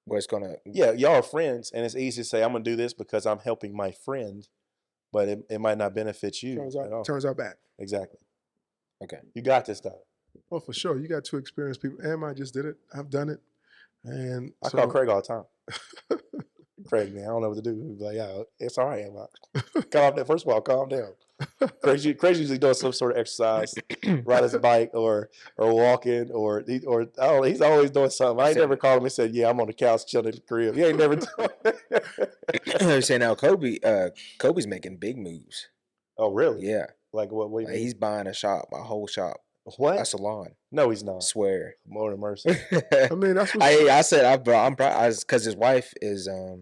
where it's gonna. Yeah, y'all are friends, and it's easy to say I'm gonna do this because I'm helping my friend, but it might not benefit you at all. Turns out bad. Exactly. Okay. You got this stuff. Oh, for sure. You got two experienced people. Am I just did it. I've done it. And I call Craig all the time. Craig, man, I don't know what to do. He'd be like, yeah, it's all right, Am. Calm down. First of all, calm down. Craig's usually doing some sort of exercise, ride his bike or walking or I don't know, he's always doing something. I ain't never called him and said, yeah, I'm on the couch chilling in the crib. He ain't never done You're saying now Kobe's making big moves. Oh, really? Yeah. Like what? What do you Like mean? he's buying a whole shop, What? a salon. No, he's not. Swear. More than mercy. I mean, that's what I said I'm proud because his wife is a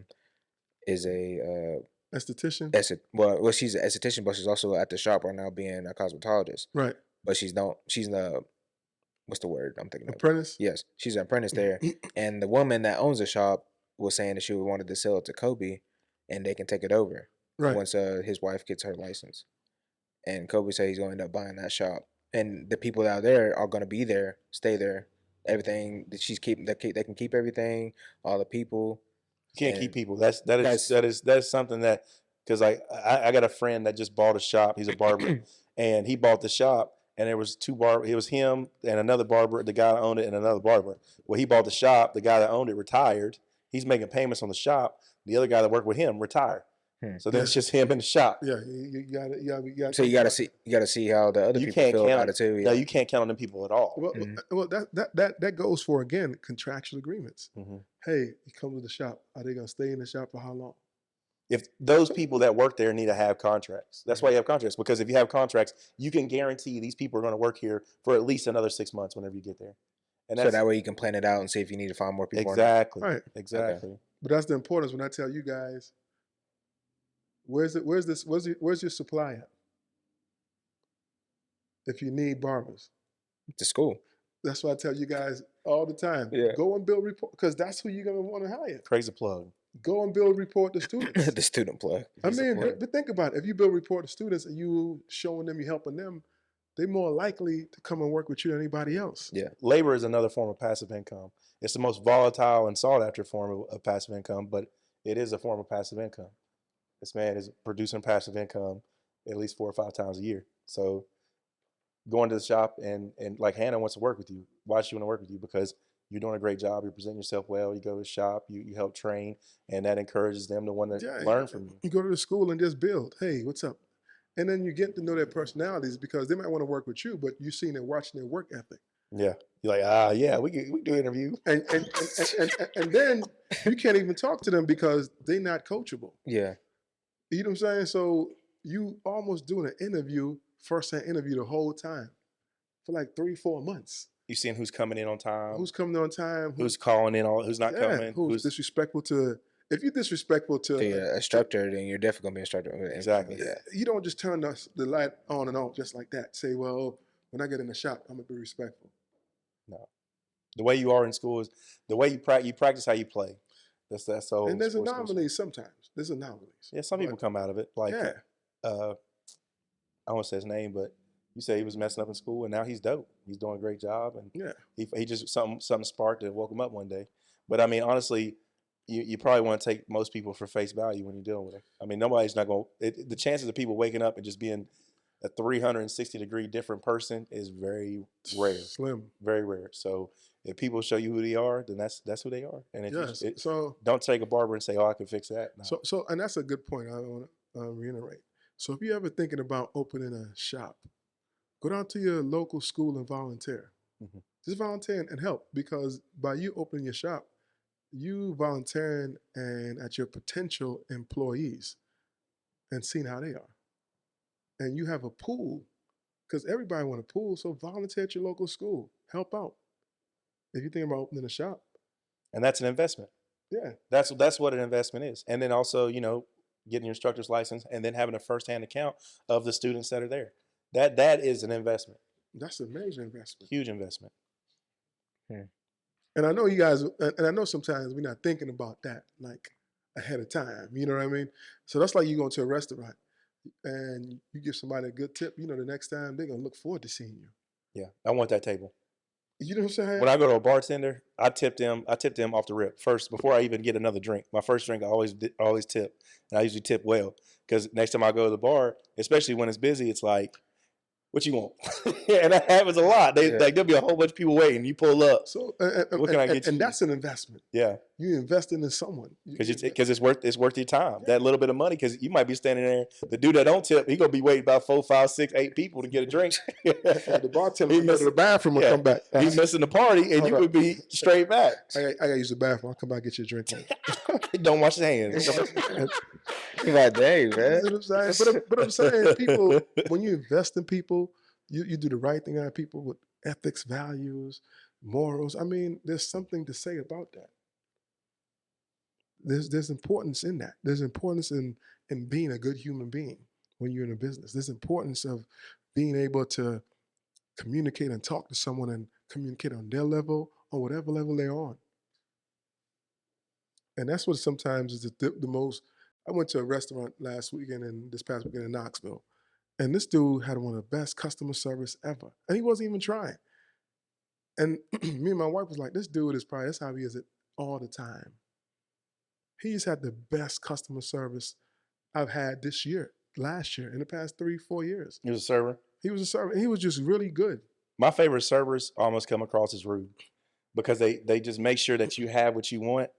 esthetician. well she's an esthetician, but she's also at the shop right now being a cosmetologist. Right. But she's the what's the word I'm thinking of? Apprentice. Yes, she's an apprentice there, and the woman that owns the shop was saying that she wanted to sell it to Kobe, and they can take it over Right. once his wife gets her license. And Kobe said he's going to end up buying that shop, and the people out there are going to be there, stay there. Everything that she's keeping, they can keep everything, all the people. You can't And keep people. That is something that, because I got a friend that just bought a shop. He's a barber, and he bought the shop, and there was two barber. It was him and another barber. The guy that owned it and another barber. Well, he bought the shop. The guy that owned it retired. He's making payments on the shop. The other guy that worked with him retired. So then it's just him in the shop. Yeah, you got it. So you got to see how the other You people can't feel count about it too. No, Yeah. you can't count on them people at all. Well, well, that goes for again contractual agreements. Mhm. Hey, you come to the shop. Are they gonna stay in the shop for how long? If those people that work there need to have contracts, that's why you have contracts. Because if you have contracts, you can guarantee these people are going to work here for at least another 6 months whenever you get there. And So that's that way you can plan it out and see if you need to find more people. exactly Right. exactly. But that's the importance when I tell you guys, where's your supply at? If you need barbers. To school. That's why I tell you guys all the time. Yeah. Go and build report because that's who you're gonna want to hire. Craig's a plug. Go and build report to students. The student plug. I He's a mean, plug. but think about it. If you build report to students and you showing them, you helping them, they're more likely to come and work with you than anybody else. Yeah. Labor is another form of passive income. It's the most volatile and sought after form of passive income, but it is a form of passive income. This man is producing passive income at least 4 or 5 times a year. So going to the shop and like Hannah wants to work with you. Why does she want to work with you? Because you're doing a great job. You're presenting yourself well. You go to the shop. You help train, and that encourages them to want to learn from you. You go to the school and just build. Hey, what's up? And then you get to know their personalities because they might want to work with you, but you've seen them watching their work ethic. Yeah, you're like, yeah, we do an interview. And then you can't even talk to them because they're not coachable. Yeah. You know what I'm saying? So you almost doing an interview, first-hand interview the whole time for like 3-4 months. You seeing who's coming in on time, Who's coming on time? who's calling in, who's not coming, Who's disrespectful to? If you're disrespectful to A instructor, then you're definitely gonna be an instructor. Exactly. Yeah. you don't just turn the light on and off just like that. Say, well, when I get in the shop, I'm gonna be respectful. No, the way you are in school is the way you practice how you play. That's so. And there's anomalies sometimes. There's anomalies. Yeah, some people come out of it. Like, Yeah. I won't say his name, but you say he was messing up in school, and now he's dope. He's doing a great job, and Yeah. he just something sparked that woke him up one day. But I mean, honestly, you probably want to take most people for face value when you're dealing with them. I mean, nobody's not going. The chances of people waking up and just being a 360-degree different person is very rare. Slim. Very rare. So if people show you who they are, then that's who they are. And if Yes. you, So don't take a barber and say, "Oh, I can fix that." No. So, and that's a good point. I want to reiterate. So, if you're ever thinking about opening a shop, go down to your local school and volunteer. Mhm. Just volunteer and help, because by you opening your shop, you volunteering and at your potential employees and seeing how they are. And you have a pool, because everybody want a pool. So volunteer at your local school. Help out. If you think about opening a shop, And that's an investment. yeah. That's what an investment is. And then also, getting your instructor's license and then having a firsthand account of the students that are there. That is an investment. That's a major investment. Huge investment. And I know you guys, and I know sometimes we're not thinking about that like ahead of time. You know what I mean? So that's like you going to a restaurant and you give somebody a good tip. The next time they're going to look forward to seeing you. Yeah. I want that table. You know what I'm saying? When I go to a bartender, I tip them off the rip first before I even get another drink. My first drink I always tip, and I usually tip well, because next time I go to the bar, especially when it's busy, it's like what you want? And that happens a lot. Yeah. Like there'll be a whole bunch of people waiting. You pull up. So, What can I get you? and that's an investment. Yeah. You investing in someone. Because it's worth your time. That little bit of money, because you might be standing there. The dude that don't tip, he gonna be waiting about 4, 5, 6, 8 people to get a drink. The bartender He go to the bathroom and come back. He's missing the party, and you could be straight back. I gotta use the bathroom. I'll come back and get you a drink. Don't wash your hands. You're like, dang, man. You know what I'm saying? But I'm saying, people, when you invest in people, you do the right thing out of people with ethics, values, morals. I mean, there's something to say about that. There's importance in that. There's importance in being a good human being when you're in a business. There's importance of being able to communicate and talk to someone and communicate on their level or whatever level they're on. And that's what sometimes is the most. I went to a restaurant last weekend and this past weekend in Knoxville. And this dude had one of the best customer service ever. And he wasn't even trying. And me and my wife was like, this dude is probably, that's how he is it all the time. He's had the best customer service I've had last year, in the past 3-4 years. He was a server? He was a server. He was just really good. My favorite servers almost come across as rude because they just make sure that you have what you want,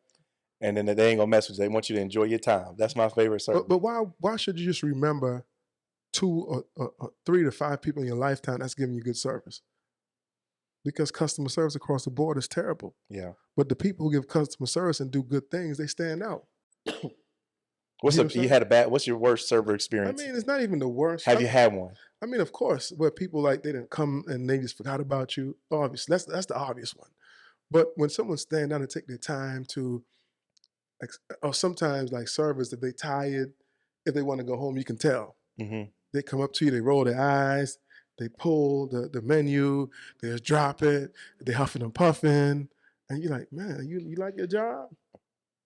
and then they ain't gonna mess with you. They want you to enjoy your time. That's my favorite server. But why should you just remember 2 or 3 to 5 people in your lifetime that's giving you good service? Because customer service across the board is terrible. Yeah. But the people who give customer service and do good things, they stand out. What's your worst server I experience? mean, it's not even the worst. Have you had one? I mean, of course, where people like they didn't come and they just forgot about you. Obviously, that's the obvious one. But when someone stand down and take their time to, or sometimes like servers, if they tired, if they want to go home, you can tell. Mm-hmm. They come up to you, they roll their eyes, they pull the menu, they just drop it, they huffing and puffing, and you're like, man, you like your job?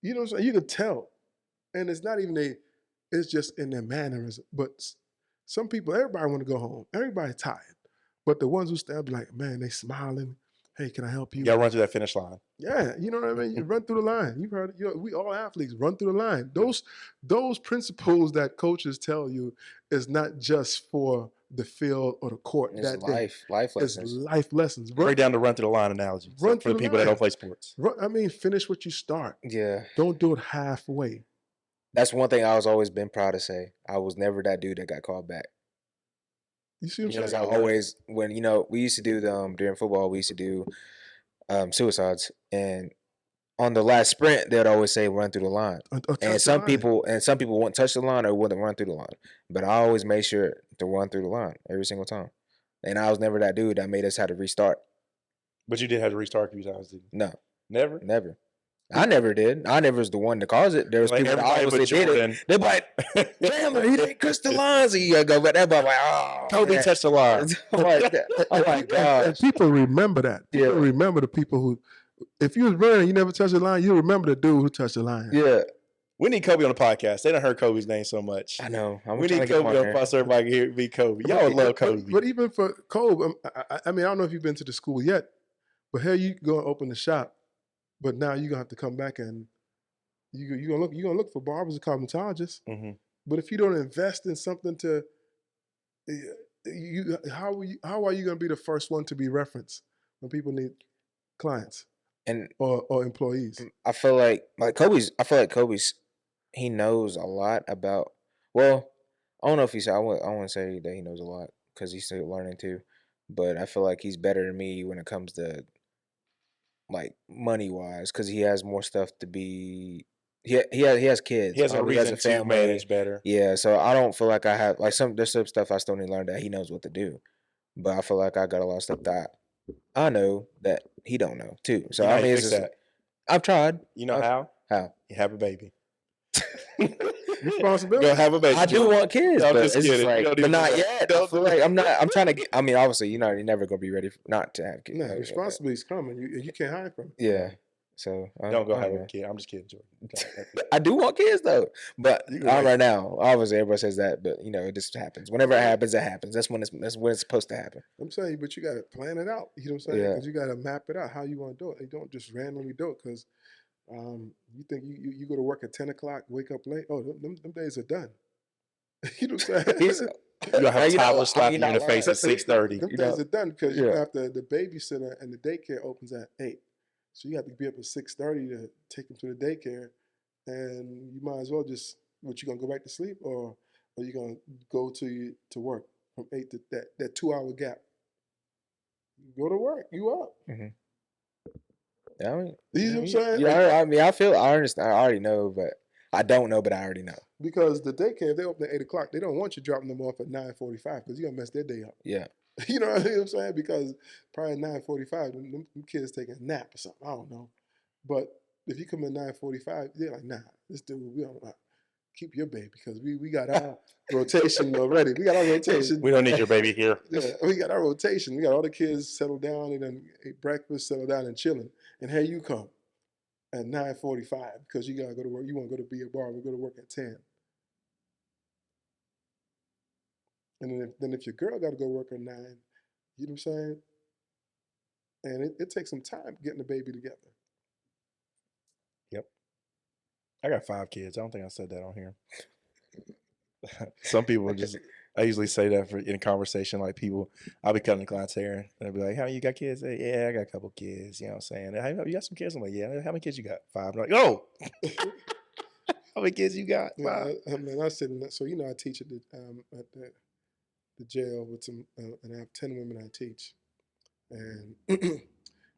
You know what I'm saying? You can tell. And it's not even it's just in their mannerism. But some people, everybody want to go home. Everybody's tired. But the ones who stand like, man, they smiling. Hey, can I help you? You gotta run through that finish line. Yeah, you know what I mean? You run through the line. You've heard it. We all athletes run through the line. Those principles that coaches tell you is not just for the field or the court. It's life lessons. It's life lessons. Break down the run through the line analogy for the people that don't play sports. Finish what you start. Yeah. Don't do it halfway. That's one thing I was always been proud to say. I was never that dude that got called back. You see what I'm Because saying? I always, when, we used to do during football, we used to do suicides. And on the last sprint, they'd always say run through the line. And some people wouldn't touch the line or wouldn't run through the line. But I always made sure to run through the line every single time. And I was never that dude that made us have to restart. But you did have to restart a few times, didn't you? No. Never? Never. I never did. I never was the one to cause it. There was Like people that everybody obviously but did Jordan. it. They're like, damn, he didn't cross the lines. And you gotta go back there. But I'm like, oh, Kobe man. touched the line. I'm like, oh my And God. people remember that. People Yeah. remember the people who, if you was running and you never touched the line, you remember the dude who touched the line. Yeah. We need Kobe on the podcast. They done heard Kobe's name so much. I know. We need Kobe on the podcast so everybody can hear me Kobe. Y'all would love Kobe. But even for Kobe, I mean, I don't know if you've been to the school yet, but here you go and open the shop. But now you're gonna have to come back and you're gonna look for barbers and cosmetologists. Mm-hmm. But if you don't invest in something to how are you gonna be the first one to be referenced when people need clients And or employees? I feel like Kobe's he knows a lot about, well, I don't know if I wouldn't say that he knows a lot because he's still learning too, but I feel like he's better than me when it comes to like money wise because he has more stuff to be. He has kids. He has a reason to manage better. Yeah, so I don't feel like I have like there's some stuff I still need to learn that he knows what to do, but I feel like I got a lot of stuff that I know that he don't know too. So You know I how mean, you it's fix just, that? I've tried. You know how? How? You have a baby. Responsibility. Go have a baby. I do want kids, I'm but just it's kidding. just like, You don't but even not know. yet. I feel like I'm trying to get. I mean, obviously, you're never gonna be ready not to have kids. No, responsibility's coming. You can't hide from it. Yeah. So Don't go I have don't a know. kid. I'm just kidding, Jordan. I do want kids though, but You can not wait. right now. Obviously, everybody says that, but it just happens. Whenever it happens, it happens. That's when it's supposed to happen. I'm saying, but you got to plan it out. You know what I'm saying? Yeah. Because you got to map it out how you want to do it. You don't just randomly do it because you think you go to work at 10 o'clock, wake up late. Oh, them days are done. You know what I'm saying? You gonna have You know, toddler I slap mean, you in the not face lying. at 6:30. Them You things know? are done because Yeah. you have to. The babysitter and the daycare opens at 8, so you have to be up at 6:30 to take them to the daycare, and you might as well just. What, you gonna go back to sleep, or you gonna go to work from 8 to that 2 hour gap? You go to work. You up? I mean, You know what I'm saying? yeah, I mean, I understand. I already know, but I don't know, but I already know. Because the daycare, if they open at 8 o'clock, they don't want you dropping them off at 9:45 because you're gonna mess their day up. Yeah. You know what I'm saying? Because probably 9:45, them kids taking a nap or something. I don't know. But if you come at 9:45, they're like, nah, this dude, we don't keep your baby because we got our rotation already. We got our rotation. We don't need your baby here. Yeah, we got our rotation. We got all the kids settled down and then ate breakfast, settled down and chilling. And here you come at 9:45 because you gotta go to work. You want to go to be a barber, go to work at 10. And then if your girl got to go work at 9, you know what I'm saying? And it takes some time getting the baby together. Yep. I got 5 kids. I don't think I said that on here. Some people just, I usually say that in a conversation, like people, I'll be cutting the client's hair and they'll be like, how you got kids? Yeah, I got a couple kids. You know what I'm saying? Hey, you got some kids? I'm like, yeah. How many kids you got? 5. I'm like, oh, how many kids you got? 5. Yeah, I mean, I sit in that. So, I teach at the jail with some, and I have 10 women I teach. And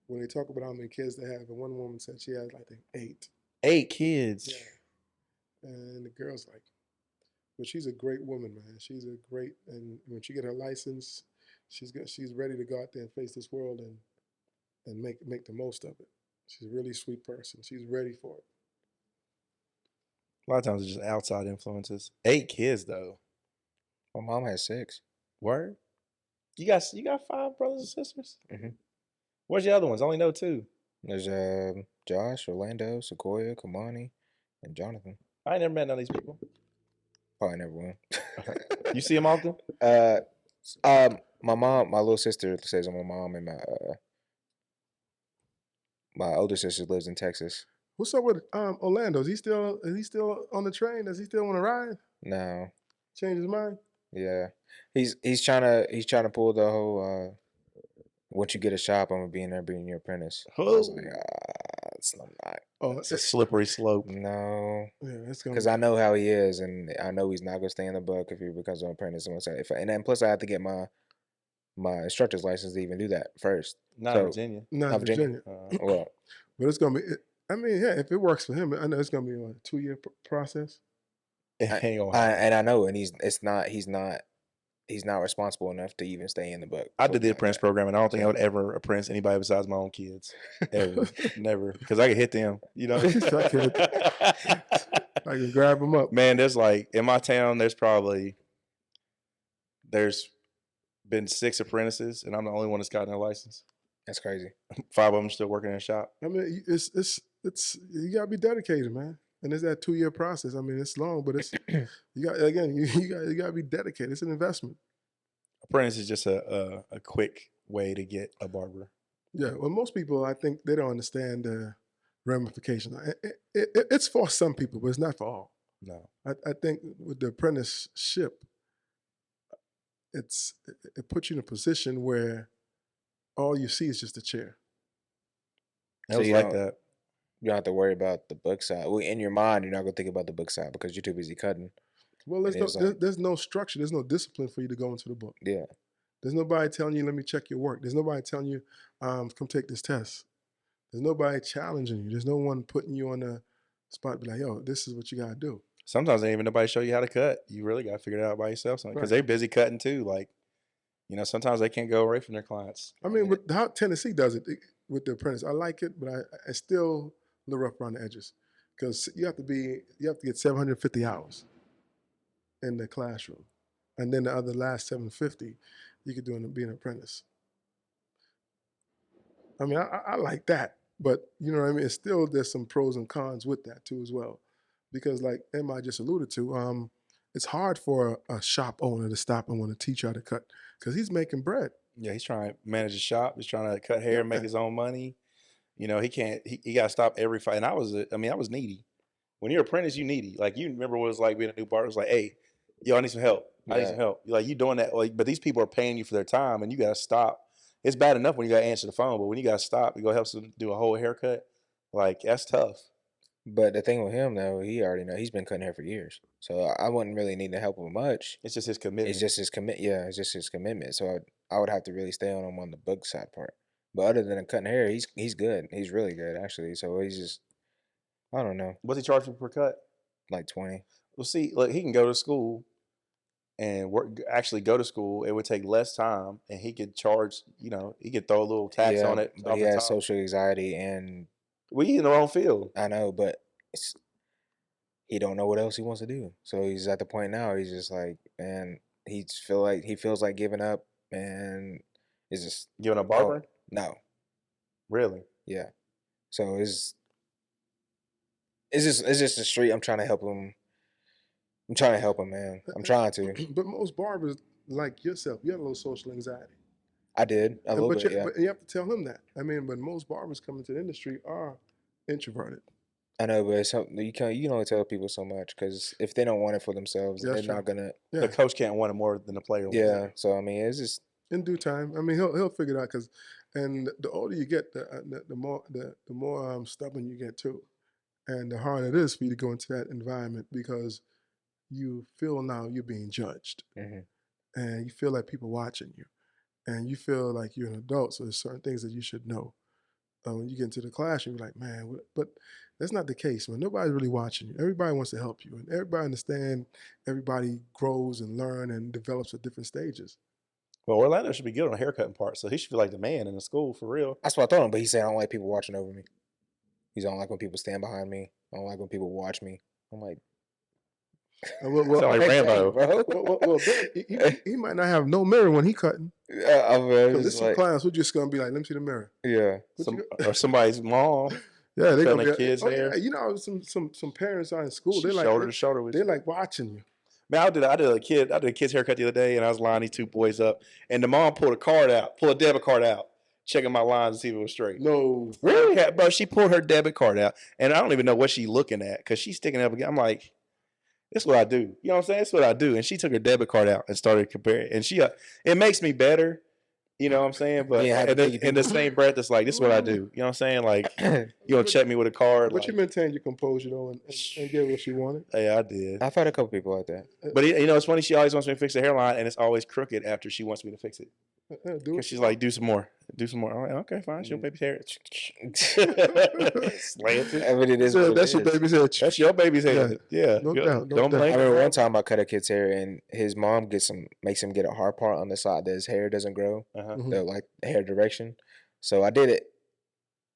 when they talk about how many kids they have, and one woman said she has, I think, 8. 8 kids. Yeah. And the girl's like, but she's a great woman, man. She's a great, and when she get her license, she's ready to go out there and face this world and make the most of it. She's a really sweet person. She's ready for it. A lot of times it's just outside influences. 8 kids though. My mom has 6. Word. You got 5 brothers and sisters? Mhm. Where's the other ones? I only know 2. There's Josh, Orlando, Sequoia, Kamani, and Jonathan. I ain't never met none of these people. Probably never will. You see them often? My mom, my little sister says I'm my mom, and my older sister lives in Texas. What's up with Orlando? Is he still on the train? Does he still want to ride? No. Change his mind? Yeah. He's trying to pull the whole once you get a shop, I'm gonna be in there being your apprentice. I was like, it's not. Oh, It's a slippery slope. No. Yeah, it's gonna. Because I know how he is, and I know he's not gonna stay in the book if he becomes an apprentice. And then plus I have to get my instructor's license to even do that first. Not in Virginia. Not in Virginia. Well, But it's gonna be. I mean, yeah, if it works for him, I know it's gonna be a 2-year process. Hang on. I know, and he's not responsible enough to even stay in the book. I did the apprentice program, and I don't think I would ever apprentice anybody besides my own kids. Ever. Never. Because I could hit them, you know? I can grab them up. Man, there's like, in my town, there's been 6 apprentices, and I'm the only one that's gotten their license. That's crazy. 5 of them still working in a shop. I mean, it's you gotta be dedicated, man. And it's that 2-year process. I mean, it's long, but it's you gotta be dedicated. It's an investment. Apprentice is just a quick way to get a barber. Yeah. Well, most people, I think, they don't understand the ramifications. It's for some people, but it's not for all. No. I think with the apprenticeship, it puts you in a position where all you see is just a chair. It was like that. You don't have to worry about the book side. Well, in your mind, you're not gonna think about the book side because you're too busy cutting. Well, there's no structure. There's no discipline for you to go into the book. Yeah. There's nobody telling you, let me check your work. There's nobody telling you, come take this test. There's nobody challenging you. There's no one putting you on the spot to be like, yo, this is what you got to do. Sometimes ain't even nobody show you how to cut. You really got to figure it out by yourself. Because they're busy cutting too. Like, sometimes they can't go away from their clients. I mean, with how Tennessee does it with the apprentice, I like it, but I still a little rough around the edges because you have to get 750 hours in the classroom, and then the other last 750 you could do being an apprentice. I mean, I like that, but you know what I mean. It's still there's some pros and cons with that too as well, because like Emma just alluded to, it's hard for a shop owner to stop and want to teach you how to cut because he's making bread. Yeah, he's trying to manage a shop. He's trying to cut hair, make his own money. He can't. He got to stop every fight. And I was needy. When you're an apprentice, you needy. Like you remember what it was like being a new barber. It was like, hey, yo, I need some help. I need some help. Like you doing that, like, but these people are paying you for their time, and you gotta stop. It's bad enough when you gotta answer the phone, but when you gotta stop, you go help them do a whole haircut. Like that's tough. But the thing with him though, he already know he's been cutting hair for years, so I wouldn't really need to help him much. It's just his commitment. It's just his Yeah, it's just his commitment. So I would have to really stay on him on the book side part. But other than cutting hair, he's good. He's really good actually. So he's just, I don't know, What's he charging per cut? like 20. Well, see, look, he can go to school and actually go to school. It would take less time, and he could charge. You know, he could throw a little tax on it. But he has social anxiety, and we in the wrong field. I know, but he don't know what else he wants to do. So he's at the point now. He's just like, man, he feels like giving up, and it's just Giving up barbering? No, Really? yeah. So it's just a street. I'm trying to help him. I'm trying to help him, man. I'm trying to. But most barbers, like yourself, you have a little social anxiety. I did a little bit, yeah. But you have to tell him that. I mean, but most barbers coming to the industry are introverted. I know, but you can only tell people so much because if they don't want it for themselves, That's they're true. not gonna. Yeah. The coach can't want it more than the player. wants Yeah. it. So I mean, it's just In due time, I mean, he'll figure it out. And the older you get, the more stubborn you get too, and the harder it is for you to go into that environment because you feel now you're being judged, and you feel like people watching you, and you feel like you're an adult. So there's certain things that you should know. When you get into the classroom, you're like, man, but that's not the case, man. Nobody's really watching you. Everybody wants to help you, and everybody understand. Everybody grows and learns and develops at different stages. Well, Orlando should be good on the haircutting part, so he should feel like the man in the school for real. that's what I told him. But he said I don't like people watching over me. He don't like when people stand behind me. I don't like when people watch me. I'm like, Sound like Rambo. bro. Well, he might not have no mirror when he cutting. I'm Because there's just some like, clients who just gonna be like, let me see the mirror. yeah. Or somebody's mom. Yeah, they Cutting gonna their be, kids' hair. Yeah, you know, some parents are in school. They like shoulder to shoulder with they you. like watching you. Man, I did a kid's haircut the other day, and I was lining these two boys up, and the mom pulled a debit card out, checking my lines to see if it was straight. No, Really? Yeah, bro, she pulled her debit card out, and I don't even know what she's looking at because she's sticking it up again. I'm like, this is what I do. You know what I'm saying? That's what I do. And she took her debit card out and started comparing. And it makes me better. You know what I'm saying? But Yeah, in the same breath, it's like, this is what I do. You know what I'm saying? Like, you gonna check me with a card. but Like, you maintained your composure though, and get what she wanted. yeah, I did. I've had a couple people like that. But you know, it's funny. She always wants me to fix the hairline, and it's always crooked after she wants me to fix it. Do Because it. she's like, do some more. I'm like, okay, fine. She'll baby's hair. Slanted. I mean, it is. what That's it your is. baby's head. That's your baby's hair. Yeah. No Good. doubt, no Don't doubt. blame I her. remember one time I cut a kid's hair and his mom makes him get a hard part on the side that his hair doesn't grow, Uh-huh. Mhm. like the hair direction. So I did it.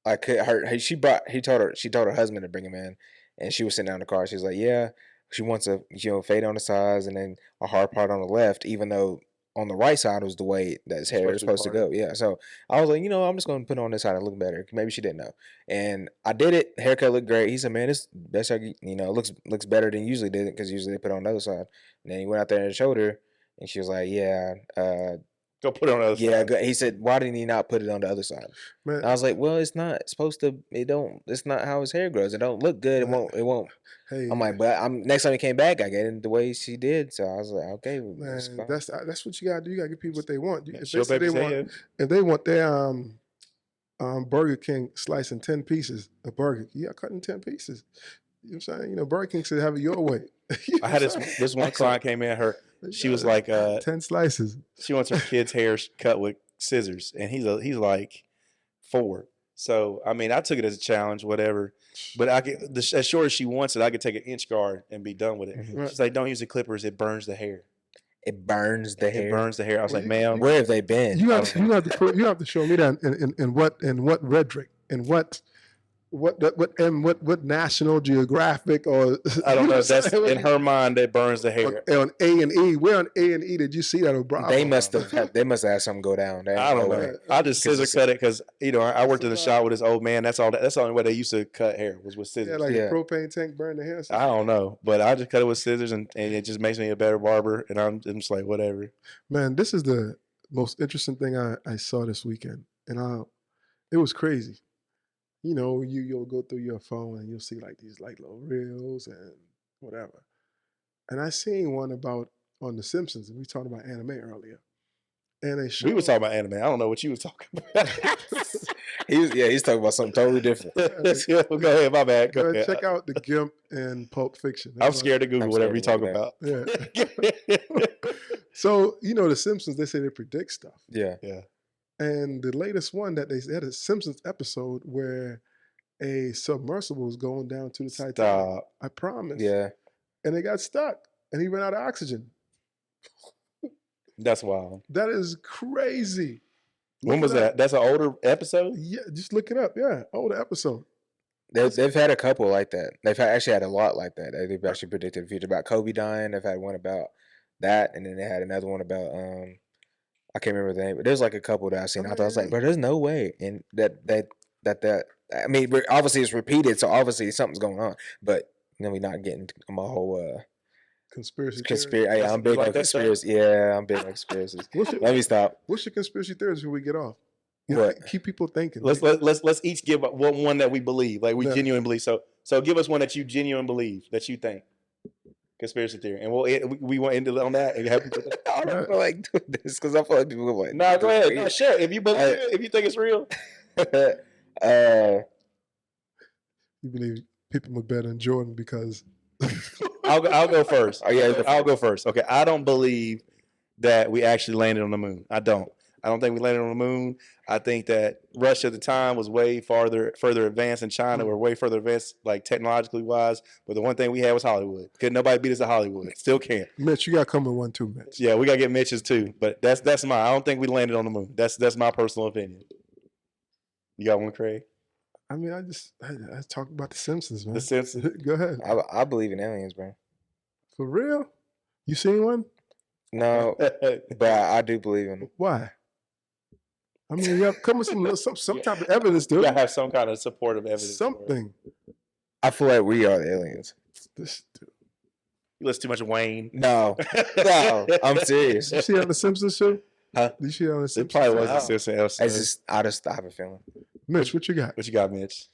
I could her. She told her husband to bring him in, and she was sitting down in the car. She was like, "Yeah, she wants a fade on the sides and then a hard part on the left, even though on the right side was the way that his hair is supposed to go." Yeah. So I was like, I'm just gonna put it on this side and look better. Maybe she didn't know, and I did it. Haircut looked great. He said, "Man, this best hair, looks better than usually did it because usually they put it on the other side." And then he went out there and showed her, and she was like, "Yeah, Go put it on the other yeah." side. He said, "Why didn't he not put it on the other side?" Man, And I was like, "Well, it's not supposed to. It's not how his hair grows. It don't look good. It won't." hey, I'm like, but next time he came back, I get it the way she did. So I was like, okay, man, it's fine. that's what you gotta do. You gotta give people what they want. If That's they your say they baby's want, head. if they want their Burger King slice in 10 pieces of burger, you got cut in 10 pieces. You know what I'm saying? Burger King said have it your way. You know I had what I'm saying? this one client came in. She was like, 10 slices. she wants her kid's hair cut with scissors, and he's like 4. So I mean, I took it as a challenge, whatever. But as short as she wants it, I could take an inch guard and be done with it. Mhm. She's like, don't use the clippers; it burns the hair. It burns the hair. It burns the hair. I was Well, like, ma'am, Where have they been? You have to show me that in what rhetoric and what National Geographic or I don't know. That's saying? in her mind. It burns the hair. On A&E. Where on A&E did you see that? Or Bravo? They must have had something go down. I don't know. I just scissor cut it because I worked in the shop with this old man. That's all. That's the only way they used to cut hair was with scissors. Yeah, like Yeah. a propane tank burn the hair. I don't know, but I just cut it with scissors, and it just makes me a better barber. And I'm just like, whatever. Man, this is the most interesting thing I saw this weekend, and it was crazy. You'll go through your phone and you'll see like these like little reels and whatever. And I seen one about on The Simpsons, and we talked about anime earlier. And they showed We were talking about anime. I don't know what you was talking about. He's talking about something totally different. Go ahead, my bad. Go ahead. check out the Gimp and Pulp Fiction. I'm scared to Google I'm whatever you scared talk to about. Yeah. So The Simpsons, they say they predict stuff. Yeah. And the latest one that they had a Simpsons episode where a submersible was going down to the Titanic. Stop. I promise. Yeah. And they got stuck, and he ran out of oxygen. That's wild. That is crazy. When Look was it up. that? That's an older episode? Yeah, just look it up. Yeah, older episode. They've had a couple like that. Actually had a lot like that. They've actually predicted the future about Kobe dying. They've had one about that, and then they had another one about I can't remember the name, but there's like a couple that I've seen. I thought I was like, bro, there's no way, and that I mean, obviously it's repeated, so obviously something's going on, but we're not getting my whole Conspiracy. conspiracy. I'm big like on that stuff? conspiracy. Yeah, I'm big on conspiracies. What's Let me stop. your conspiracy theories before we get off? What? Keep people thinking. Let's each give one that we believe, like we Yeah. genuinely believe. So give us one that you genuinely believe, that you think. Conspiracy theory, and we want to end it on that. And have people I don't feel like doing this because I feel like people are like, no, go ahead. No, sure. If you believe it, if you think it's real, You believe people were better than Jordan because I'll go first. Oh, yeah, I'll go first. Okay, I don't believe that we actually landed on the moon. I don't think we landed on the moon. I think that Russia at the time was way further advanced than China. We're way further advanced, like technologically wise. But the one thing we had was Hollywood. Couldn't nobody beat us at Hollywood. Still can't. Mitch, you got to come with one too, Mitch. Yeah, we gotta get Mitch's too. But that's mine. I don't think we landed on the moon. That's my personal opinion. You got one, Craig? I mean, I talked about The Simpsons, man. The Simpsons. Go ahead. I believe in aliens, bro. For real? You seen one? No, but I do believe in them. Why? I mean, you have come with some type of evidence, You dude. gotta have some kind of supportive evidence. for it. Something. I feel like we are the aliens. This dude. You listen too much Wayne. No, I'm serious. You see on The Simpsons show? Huh? Did you see on The It Simpsons? probably was Wow. a Simpsons. I just have a feeling. Mitch, what you got? What you got, Mitch?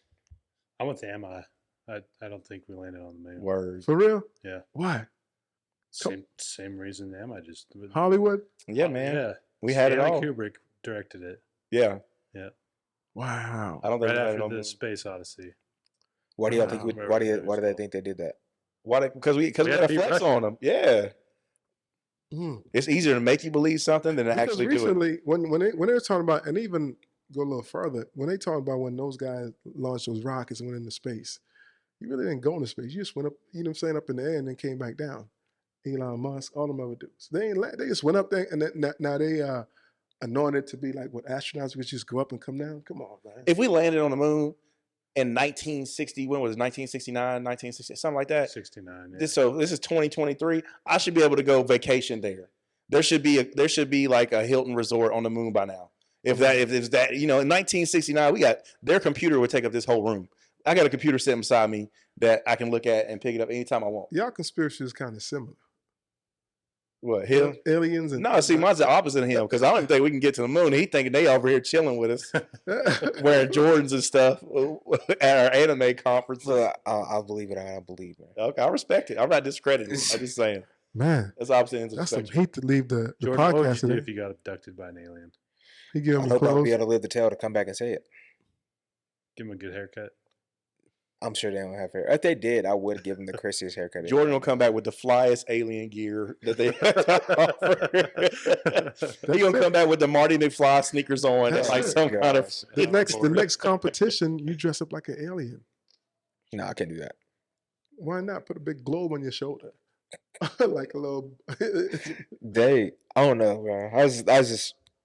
I went to Ammi. I don't think we landed on the moon. Word. For real? Yeah. Why? Same reason Ammi just. Hollywood? Yeah, man. Yeah. We had it Stanley all. Kubrick directed it. Yeah. Wow. I don't think Right we landed after on the the moon. Space Odyssey. Why do y'all Wow. think? Why do they think they did that? Why? Because we We got had to to be flex Russian. on them. Yeah. Mm. It's easier to make you believe something than to Because actually do it. recently, when they were talking about, and even go a little further, when they talk about when those guys launched those rockets and went into space, you really didn't go into space. You just went up, you know what I'm saying, up in the air and then came back down. Elon Musk, all them other dudes. They just went up there and then, now they anointed to be like what astronauts would just go up and come down. Come on, man. If we landed on the moon in 1960, when was it? 1969, 1960, something like that. 69. Yeah. This is 2023. I should be able to go vacation there. There should be like a Hilton resort on the moon by now. If it's that, in 1969, we got their computer would take up this whole room. I got a computer sitting beside me that I can look at and pick it up anytime I want. Y'all conspiracy is kind of similar. What, him? Aliens and No, see, mine's the opposite of him because I don't even think we can get to the moon. He thinking they over here chilling with us, wearing Jordans and stuff at our anime conference. So I believe it. I believe it. Okay, I respect it. I'm not discrediting it. I'm just saying man. that's opposite ends of the That's some spectrum. heat to leave the Jordan, what would podcast you do today. if you got abducted by an alien? He give I him hope I'll clothes. be able to live to tell to come back and say it. Give him a good haircut. I'm sure they don't have hair. If they did, I would give them the crispiest haircut. Jordan will come back with the flyest alien gear that they offer. He gonna come back with the Marty McFly sneakers on, That's like it. some kind of. Gosh. The next competition, you dress up like an alien. No, I can't do that. Why not put a big globe on your shoulder, like a little? I don't know, bro.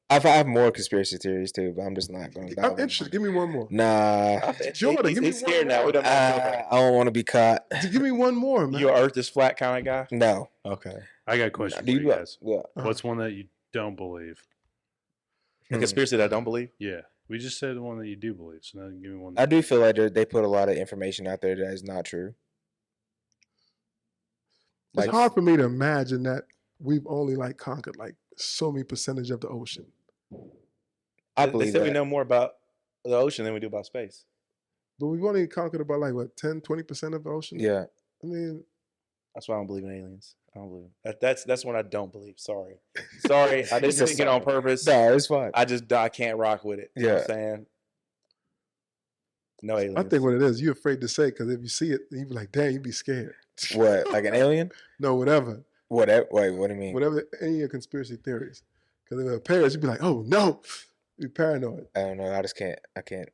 I have more conspiracy theories too, but I'm just not going to. I'm interested. Give me one more. Nah, Jordan, give me He's scared one now. more. We don't know. I don't want to be caught. Give me one more, man. You an Earth is flat kind of guy? No. Okay. I got a question Do for you guys. Yeah. What's one that you don't believe? A conspiracy that I don't believe. Yeah. We just said the one that you do believe. So now give me one. I do feel like they put a lot of information out there that is not true. It's hard for me to imagine that we've only like conquered like so many percentage of the ocean. I They believe said we that. know more about the ocean than we do about space. But we've only conquered about like what 10, 20% of the ocean. Yeah. I mean, That's why I don't believe in aliens. I don't believe it. That's one I don't believe. Sorry. I didn't It's just think it on purpose. No, it's fine. I can't rock with it. You know what I'm Yeah. saying? No aliens. I think what it is, you're afraid to say because if you see it, you be like, damn, you be scared. What, like an alien? No, whatever. Whatever. Wait, what do you mean? Whatever, any of your conspiracy theories. Because if it appears, you'd be like, oh, no. Be paranoid. I don't know. I just can't. I can't.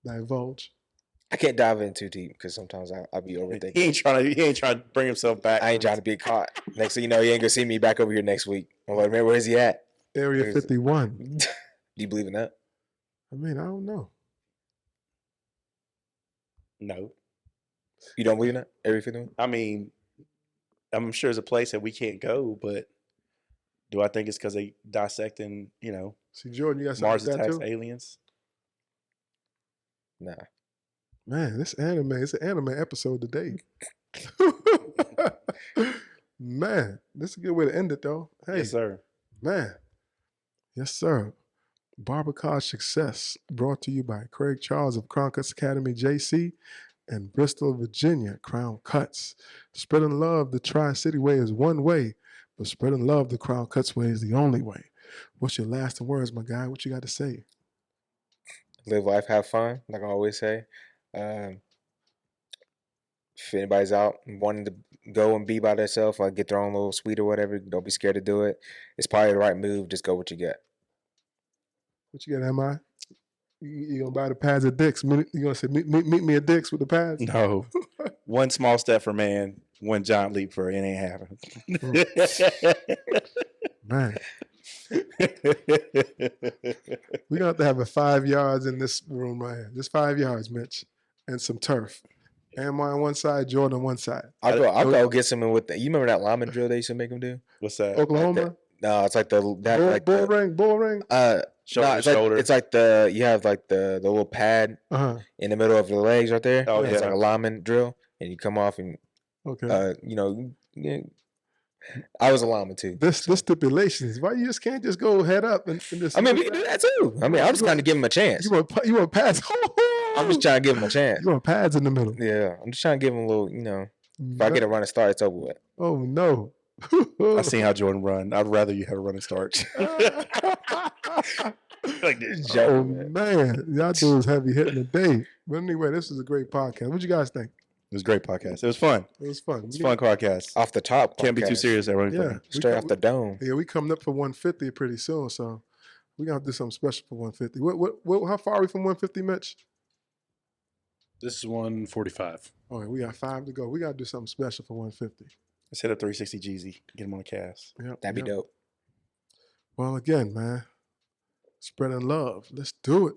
Divulge. I can't dive in too deep because sometimes I'll be overthinking. He ain't trying to bring himself back. I ain't trying to be caught. Next thing you know, you ain't gonna see me back over here next week. I'm like, man, where's he at? Area 51. Do you believe in that? I mean, I don't know. No. You don't believe in that? Area 51? I mean, I'm sure there's a place that we can't go, but do I think it's because they dissecting, See, Jordan, you got something Mars like that attacks too? aliens? Nah. Man, it's an anime episode today. Man, this is a good way to end it, though. Hey, Yes, sir. man. Yes, sir. Barber College Success, brought to you by Craig Charles of Crown Cutz Academy, JC, and Bristol, Virginia, Crown Cutz. Spreading love the Tri-City way is one way, but spreading love the Crown Cutz way is the only way. What's your last words, my guy? What you got to say? Live life, have fun, like I always say. If anybody's out and wanting to go and be by themselves, like get their own little suite or whatever, don't be scared to do it. It's probably the right move. Just go what you get. What you got, Ammi? You gonna buy the pads at Dick's? You gonna say meet me at Dick's with the pads? No. One small step for man, one giant leap for it ain't happening. Man, we're gonna have to have a 5 yards in this room right here. Just 5 yards, Mitch, and some turf. Ammi on one side, Jordan on one side. I'll go get someone with the. You remember that lineman drill they used to make them do? What's that? Oklahoma, No, it's like bull ring. Shoulder Shoulder it's to shoulder. Like, it's like you have like the little pad in the middle of the legs right there. Oh, It's yeah. like a lineman drill, and you come off and okay. I was a lineman too. This stipulations. Why you can't just go head up and just? I mean, we can do that too. I mean, I'm just trying to give him a chance. You want pads? I'm just trying to give him a chance. You want pads in the middle? Yeah, I'm just trying to give him a little. If I get a running start, it's over with. Oh no! I seen how Jordan run. I'd rather you have a running start. Like this. Oh man, y'all dudes heavy hitting today. But anyway, this is a great podcast. What you guys think? It was a great podcast. It was fun. It was fun. It's a fun podcast. Off the top, Can't be too podcast. serious, everyone. Yeah, Straight off the dome. Yeah, we coming up for 150 pretty soon, so we gotta do something special for 150. What? How far are we from 150, Mitch? This is 145. All right, we got 5 to go. We gotta do something special for 150. Let's hit a 360 Jeezy. Get him on a cast. Yep, That'd be yep. dope. Well, again, man, spreading love. Let's do it.